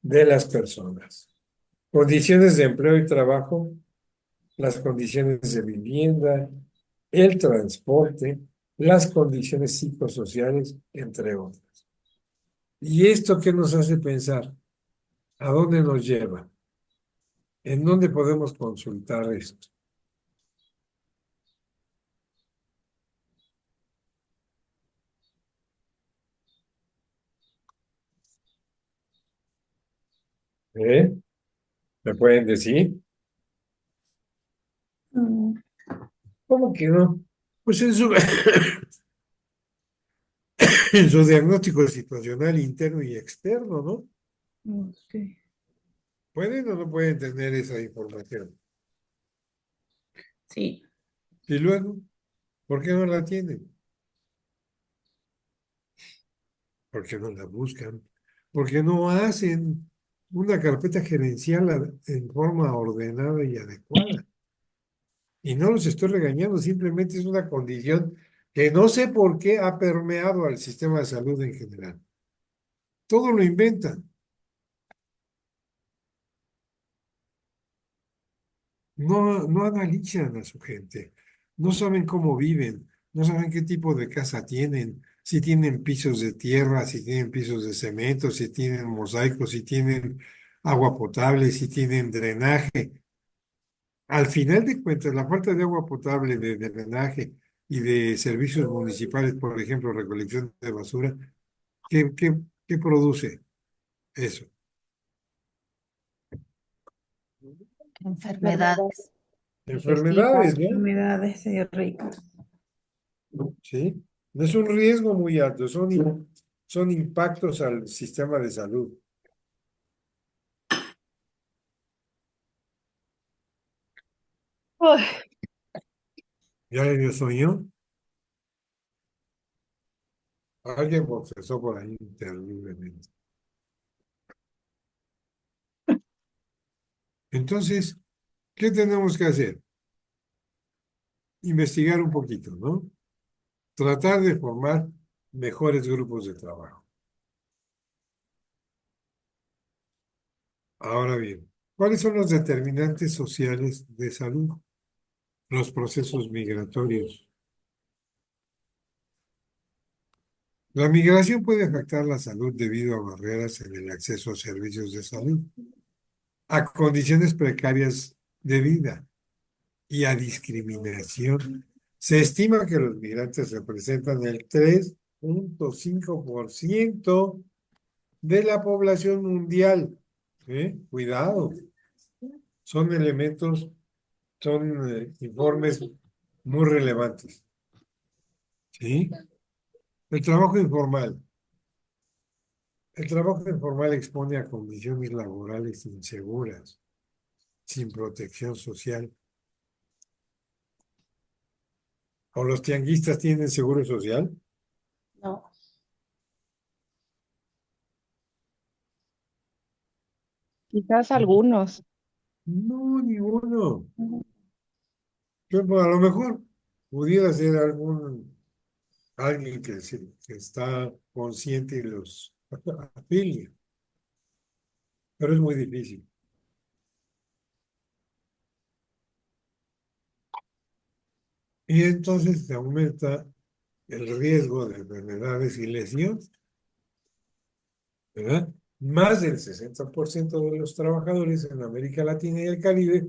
de las personas. Condiciones de empleo y trabajo, las condiciones de vivienda, el transporte, las condiciones psicosociales, entre otras. ¿Y esto qué nos hace pensar? ¿A dónde nos lleva? ¿En dónde podemos consultar esto? ¿Eh? ¿Me pueden decir? Mm, ¿Cómo que no? Pues en su, en su diagnóstico situacional interno y externo, ¿no? ok. ¿Pueden o no pueden tener esa información? Sí. Y luego, ¿por qué no la tienen? ¿Por qué no la buscan? ¿Por qué no hacen una carpeta gerencial en forma ordenada y adecuada? Y no los estoy regañando, simplemente es una condición que no sé por qué ha permeado al sistema de salud en general. Todo lo inventan. No analizan a su gente, no saben cómo viven, no saben qué tipo de casa tienen, si tienen pisos de tierra, si tienen pisos de cemento, si tienen mosaicos, si tienen agua potable, si tienen drenaje. Al final de cuentas, la falta de agua potable, de drenaje y de servicios municipales, por ejemplo, recolección de basura, ¿qué produce eso? Enfermedades. Enfermedades, ¿no? Enfermedades, señor Rico. ¿Sí? No es un riesgo muy alto, son impactos al sistema de salud. Uy, ¿Ya le dio sueño? Alguien bostezó por ahí terriblemente. Entonces, ¿qué tenemos que hacer? Investigar un poquito, ¿no? Tratar de formar mejores grupos de trabajo. Ahora bien, ¿cuáles son los determinantes sociales de salud? Los procesos migratorios. La migración puede afectar la salud debido a barreras en el acceso a servicios de salud, a condiciones precarias de vida y a discriminación. Se estima que los migrantes representan el 3,5% de la población mundial. Cuidado, son elementos, son informes muy relevantes. ¿Sí? El trabajo informal. El trabajo informal expone a condiciones laborales inseguras, sin protección social. ¿O los tianguistas tienen seguro social? No. Quizás algunos. No, ni uno. Ujú. A lo mejor pudiera ser alguien que está consciente y los afilia, pero es muy difícil. Y entonces se aumenta el riesgo de enfermedades y lesiones, ¿verdad? Más del 60% de los trabajadores en América Latina y el Caribe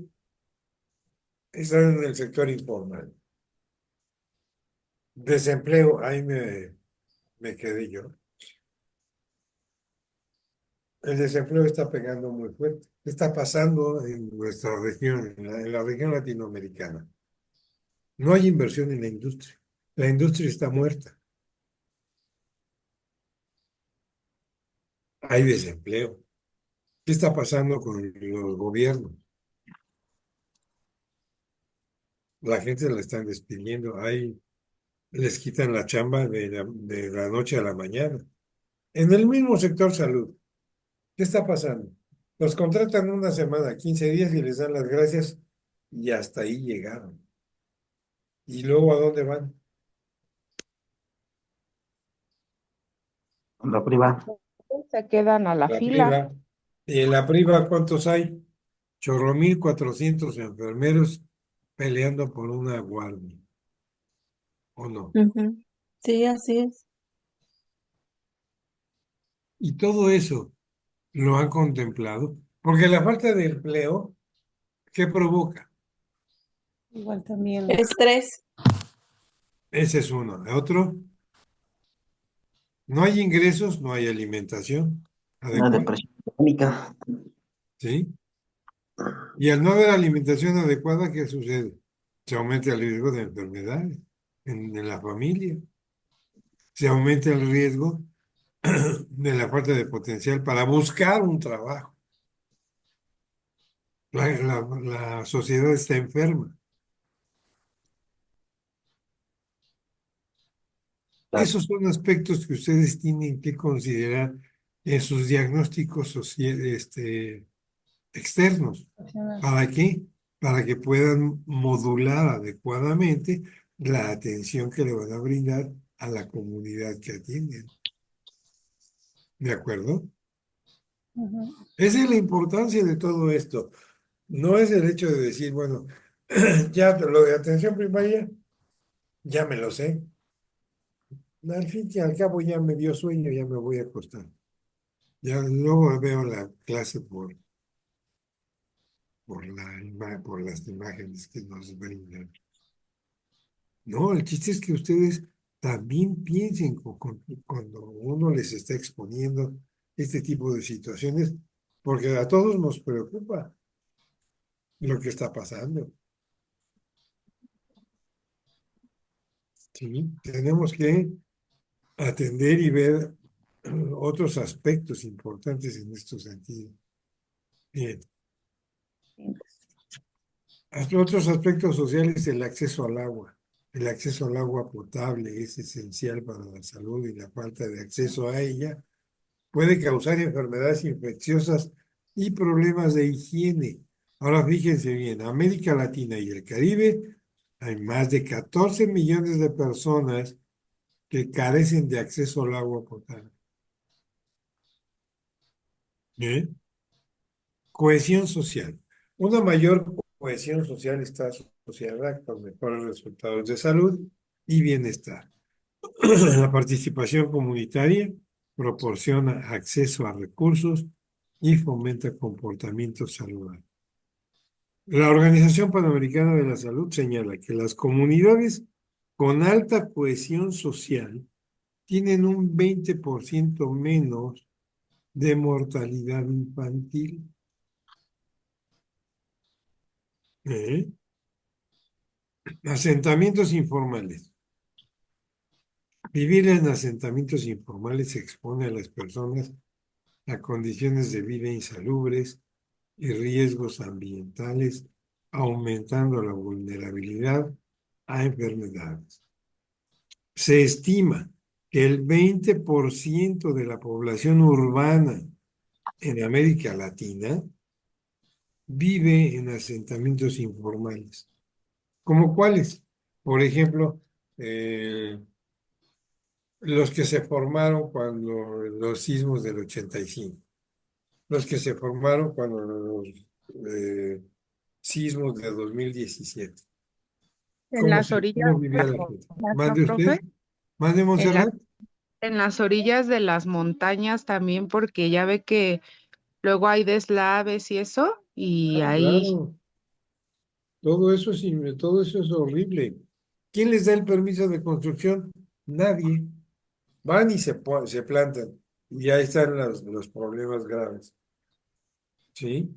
están en el sector informal. Desempleo, ahí me quedé yo. El desempleo está pegando muy fuerte. ¿Qué está pasando en nuestra región, en la región latinoamericana? No hay inversión en la industria. La industria está muerta. Hay desempleo. ¿Qué está pasando con los gobiernos? La gente la están despidiendo. Les quitan la chamba de la noche a la mañana. En el mismo sector salud, ¿qué está pasando? Los contratan una semana, 15 días y les dan las gracias y hasta ahí llegaron. ¿Y luego a dónde van? La privada. Se quedan a la La fila. priva. ¿Y en la priva cuántos hay? Chorro 1,400 enfermeros peleando por una guardia. ¿O no? Ujú. Sí, así es. Y todo eso lo han contemplado, porque la falta de empleo, ¿qué provoca? Igual también. Estrés. Ese es uno. Otro, no hay ingresos, no hay alimentación Una adecuada, depresión crónica. ¿sí? Y al no haber alimentación adecuada, ¿qué sucede? Se aumenta el riesgo de enfermedades en la familia, se aumenta el riesgo de la falta de potencial para buscar un trabajo. La sociedad está enferma. Esos son aspectos que ustedes tienen que considerar en sus diagnósticos externos. ¿Para qué? Para que puedan modular adecuadamente la atención que le van a brindar a la comunidad que atienden. ¿De acuerdo? Ujú. Esa es la importancia de todo esto. No es el hecho de decir, bueno, ya lo de atención primaria, ya me lo sé. Al fin y al cabo ya me dio sueño, ya me voy a acostar. Ya luego veo la clase por las imágenes que nos brindan. No, el chiste es que ustedes también piensen cuando uno les está exponiendo este tipo de situaciones, porque a todos nos preocupa lo que está pasando. ¿Sí? Tenemos que atender y ver otros aspectos importantes en este sentido. Bien. Otros aspectos sociales, el acceso al agua. El acceso al agua potable es esencial para la salud y la falta de acceso a ella puede causar enfermedades infecciosas y problemas de higiene. Ahora fíjense bien, América Latina y el Caribe hay más de 14 millones de personas que carecen de acceso al agua potable. ¿Bien? Cohesión social. Una mayor cohesión social está asociada con mejores resultados de salud y bienestar. La participación comunitaria proporciona acceso a recursos y fomenta comportamientos saludables. La Organización Panamericana de la Salud señala que las comunidades con alta cohesión social tienen un 20% menos de mortalidad infantil. ¿Eh? Asentamientos informales. Vivir en asentamientos informales expone a las personas a condiciones de vida insalubres, y riesgos ambientales, aumentando la vulnerabilidad a enfermedades. Se estima que el 20% de la población urbana en América Latina vive en asentamientos informales. ¿Cómo cuáles? Por ejemplo, los que se formaron cuando los sismos del 85, los que se formaron cuando los sismos de 2017. En las orillas ¿Cómo de vivía las la gente? montañas, ¿no, Mande usted, profe? mande En las, Montserrat. en las orillas de las montañas también, porque ya ve que luego hay deslaves y eso, y Ah, ahí claro, todo eso es horrible. ¿Quién les da el permiso de construcción? Nadie. Van y se plantan. Y ahí están los problemas graves. ¿Sí?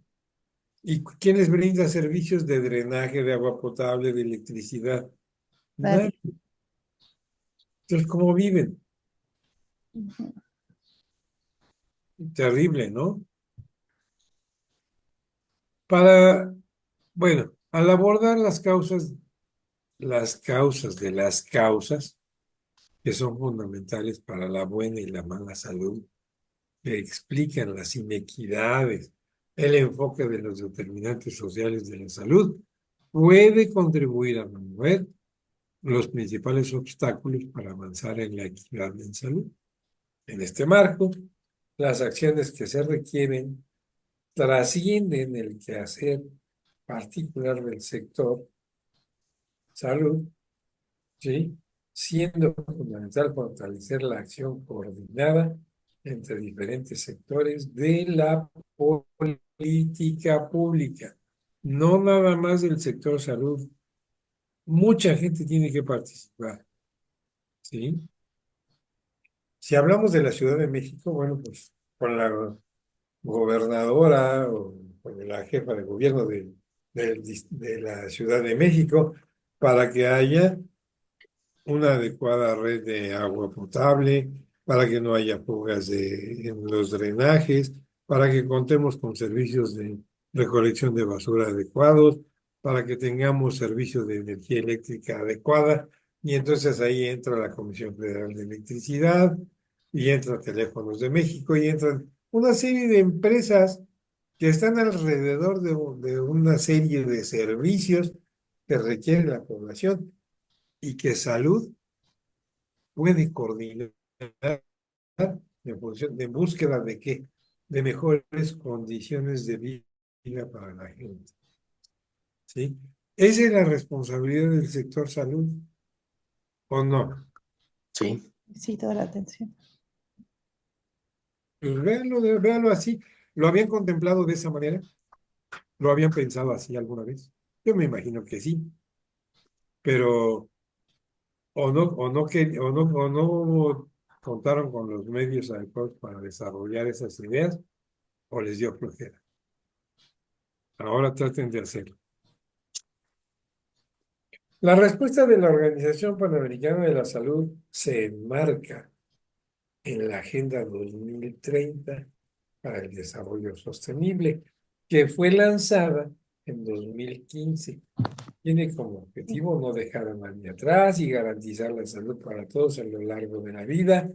¿Y quién les brinda servicios de drenaje, de agua potable, de electricidad? Nadie. Nadie. Entonces, ¿cómo viven? Ujú. Terrible, ¿no? Para, bueno, al abordar las causas de las causas, que son fundamentales para la buena y la mala salud, que explican las inequidades, el enfoque de los determinantes sociales de la salud, puede contribuir a remover los principales obstáculos para avanzar en la equidad en salud. En este marco, las acciones que se requieren trascienden el quehacer particular del sector salud, ¿sí? Siendo fundamental fortalecer la acción coordinada entre diferentes sectores de la política pública, no nada más del sector salud. Mucha gente tiene que participar, ¿sí? Si hablamos de la Ciudad de México, bueno, pues con la gobernadora o con la jefa de gobierno de la Ciudad de México, para que haya una adecuada red de agua potable, para que no haya fugas en los drenajes, para que contemos con servicios de recolección de basura adecuados, para que tengamos servicios de energía eléctrica adecuada, y entonces ahí entra la Comisión Federal de Electricidad, y entra Teléfonos de México, y entran una serie de empresas que están alrededor de una serie de servicios que requiere la población y que salud puede coordinar en función de búsqueda de qué, de mejores condiciones de vida para la gente. ¿Sí? ¿Esa es la responsabilidad del sector salud o no? Sí. Sí, toda la atención. Pues véanlo así. ¿Lo habían contemplado de esa manera? ¿Lo habían pensado así alguna vez? Yo me imagino que sí, pero o no contaron con los medios adecuados para desarrollar esas ideas o les dio flojera. Ahora traten de hacerlo. La respuesta de la Organización Panamericana de la Salud se enmarca en la Agenda 2030 para el Desarrollo Sostenible, que fue lanzada en 2015. Tiene como objetivo no dejar a nadie atrás y garantizar la salud para todos a lo largo de la vida.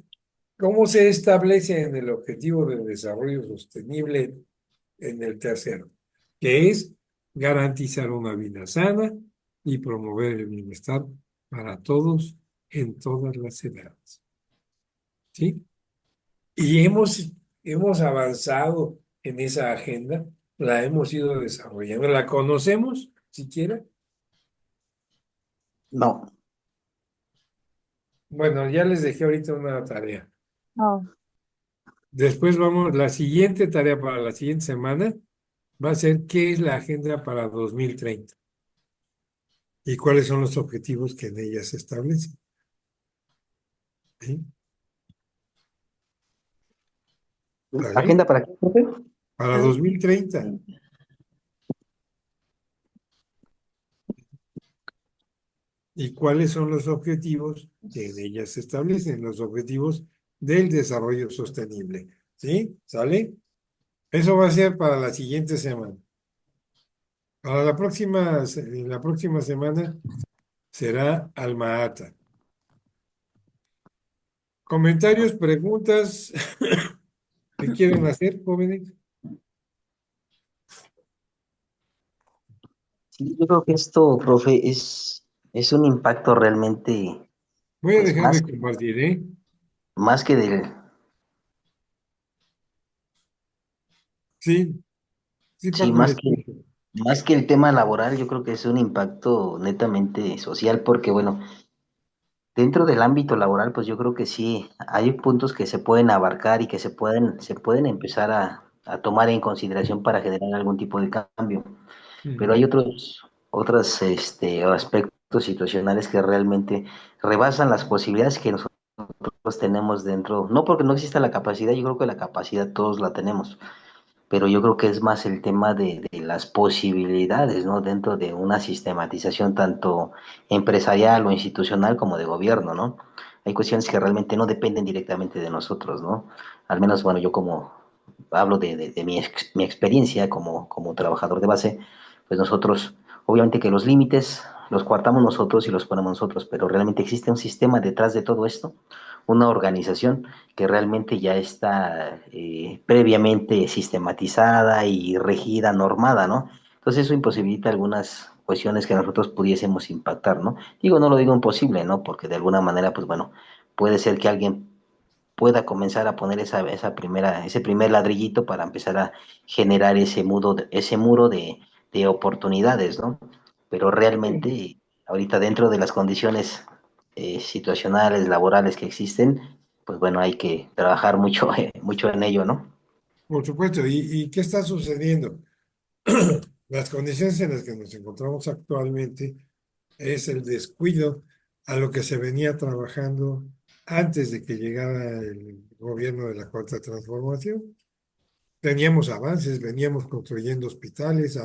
¿Cómo se establece en el Objetivo del Desarrollo Sostenible en el tercero? Que es garantizar una vida sana y promover el bienestar para todos en todas las edades. ¿Sí? Y hemos avanzado en esa agenda, la hemos ido desarrollando. ¿La conocemos siquiera? No. Bueno, ya les dejé ahorita una tarea. no. Después la siguiente tarea para la siguiente semana va a ser qué es la agenda para 2030 y cuáles son los objetivos que en ella se establecen. ¿Sí? ¿Vale? ¿Agenda para qué, profe? Para 2030. ¿Y cuáles son los objetivos que en ella se establecen? Los objetivos del desarrollo sostenible. ¿Sí? ¿Sale? Eso va a ser para la siguiente semana. Para la próxima semana será Alma Ata. ¿Comentarios, preguntas que quieran hacer, jóvenes? Sí, yo creo que esto, profe, es un impacto realmente, Voy a pues dejar de compartir, ¿eh? más que del, Sí, sí, sí, Paco, le escucho. más que el tema laboral, yo creo que es un impacto netamente social, porque bueno, dentro del ámbito laboral, pues yo creo que sí, hay puntos que se pueden abarcar y que se pueden empezar a tomar en consideración para generar algún tipo de cambio. Pero hay otros aspectos situacionales que realmente rebasan las posibilidades que nosotros tenemos dentro, no porque no exista la capacidad, yo creo que la capacidad todos la tenemos, pero yo creo que es más el tema de las posibilidades, ¿no? Dentro de una sistematización tanto empresarial o institucional como de gobierno, ¿no? Hay cuestiones que realmente no dependen directamente de nosotros, ¿no? Al menos, bueno, yo como hablo de mi experiencia como trabajador de base, pues nosotros, obviamente que los límites los coartamos nosotros y los ponemos nosotros, pero realmente existe un sistema detrás de todo esto, una organización que realmente ya está previamente sistematizada y regida, normada, ¿no? Entonces eso imposibilita algunas cuestiones que nosotros pudiésemos impactar, ¿no? Digo, no lo digo imposible, ¿no? Porque de alguna manera, pues bueno, puede ser que alguien pueda comenzar a poner ese primer ladrillito para empezar a generar ese muro de oportunidades, ¿no? Pero realmente, ahorita dentro de las condiciones situacionales, laborales que existen, pues bueno, hay que trabajar mucho, mucho en ello, ¿no? Por supuesto. ¿Y qué está sucediendo? Las condiciones en las que nos encontramos actualmente es el descuido a lo que se venía trabajando antes de que llegara el gobierno de la Cuarta Transformación. Teníamos avances, veníamos construyendo hospitales,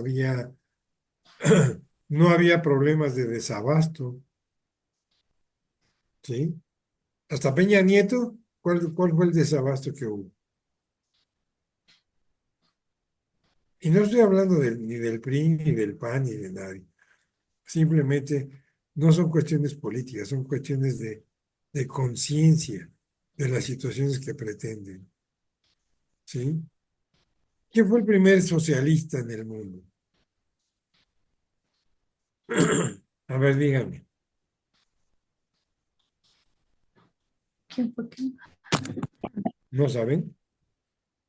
no había problemas de desabasto, ¿sí? Hasta Peña Nieto, ¿cuál fue el desabasto que hubo? Y no estoy hablando ni del PRI, ni del PAN, ni de nadie. Simplemente no son cuestiones políticas, son cuestiones de conciencia de las situaciones que pretenden, ¿sí? ¿Quién fue el primer socialista en el mundo? A ver, díganme. ¿Quién fue quién? ¿No saben?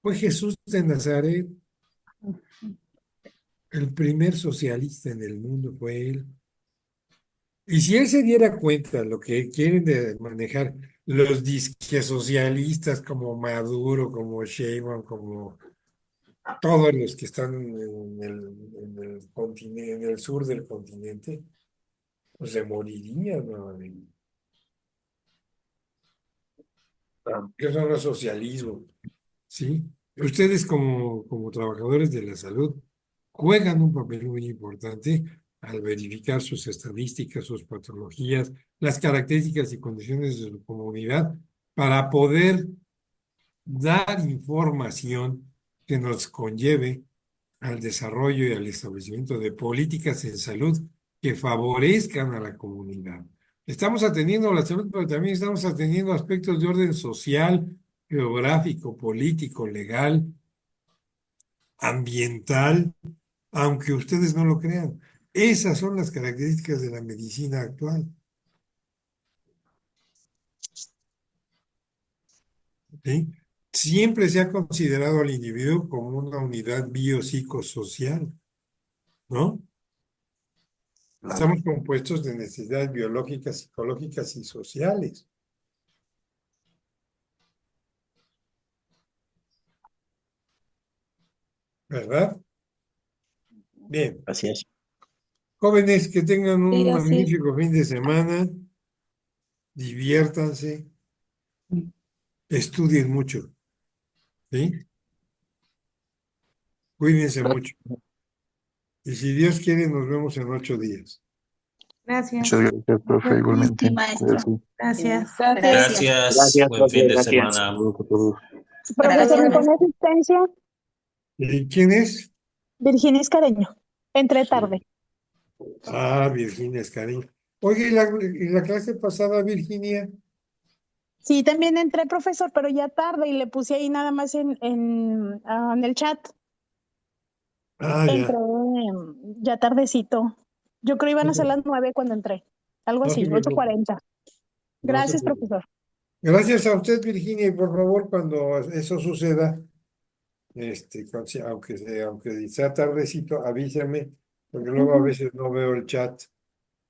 Fue Jesús de Nazaret. El primer socialista en el mundo fue él. Y si él se diera cuenta lo que quieren manejar los disque socialistas como Maduro, como Sheinbaum, como todos los que están en el continente, en el sur del continente, pues se morirían nuevamente. Eso no es socialismo, ¿sí? Ustedes como trabajadores de la salud juegan un papel muy importante al verificar sus estadísticas, sus patologías, las características y condiciones de su comunidad para poder dar información que nos conlleve al desarrollo y al establecimiento de políticas en salud que favorezcan a la comunidad. Estamos atendiendo la salud, pero también estamos atendiendo aspectos de orden social, geográfico, político, legal, ambiental, aunque ustedes no lo crean. Esas son las características de la medicina actual. ¿Sí? Siempre se ha considerado al individuo como una unidad biopsicosocial, ¿no? Estamos compuestos de necesidades biológicas, psicológicas y sociales, ¿verdad? Bien. Así es. Jóvenes, que tengan Sí, un así es. magnífico fin de semana, diviértanse, estudien mucho, ¿sí? Cuídense mucho. Y si Dios quiere, nos vemos en 8 días. Gracias. Muchas gracias, profe, igualmente. Sí, maestro. Cuídate. Gracias. Gracias. Gracias, Gracias, buen profe, fin de gracias. semana. Saludos a todos. Profesor, ¿me Gracias. pone asistencia? ¿Y quién es? Virginia Escareño. Entré tarde. Ah, Virginia Escareño. Oye, ¿y la clase pasada, Virginia? Sí, también entré, profesor, pero ya tarde y le puse ahí nada más en el chat. Ah, Entré ya. ya tardecito. Yo creo iban a ser las 9 cuando entré. Algo No se así, preocupe. 8:40. No se Gracias, preocupe. profesor. Gracias a usted, Virginia, y por favor, cuando eso suceda, aunque sea tardecito, avísame, porque luego a veces no veo el chat.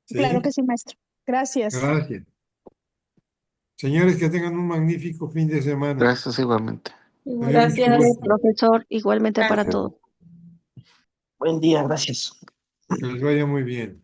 Claro ¿Sí? que sí, maestro. Gracias. Gracias. Señores, que tengan un magnífico fin de semana. Gracias igualmente. Me dio mucho Gracias, gusto. profesor. Igualmente para Gracias. todos. Buen día, gracias. Que les vaya muy bien.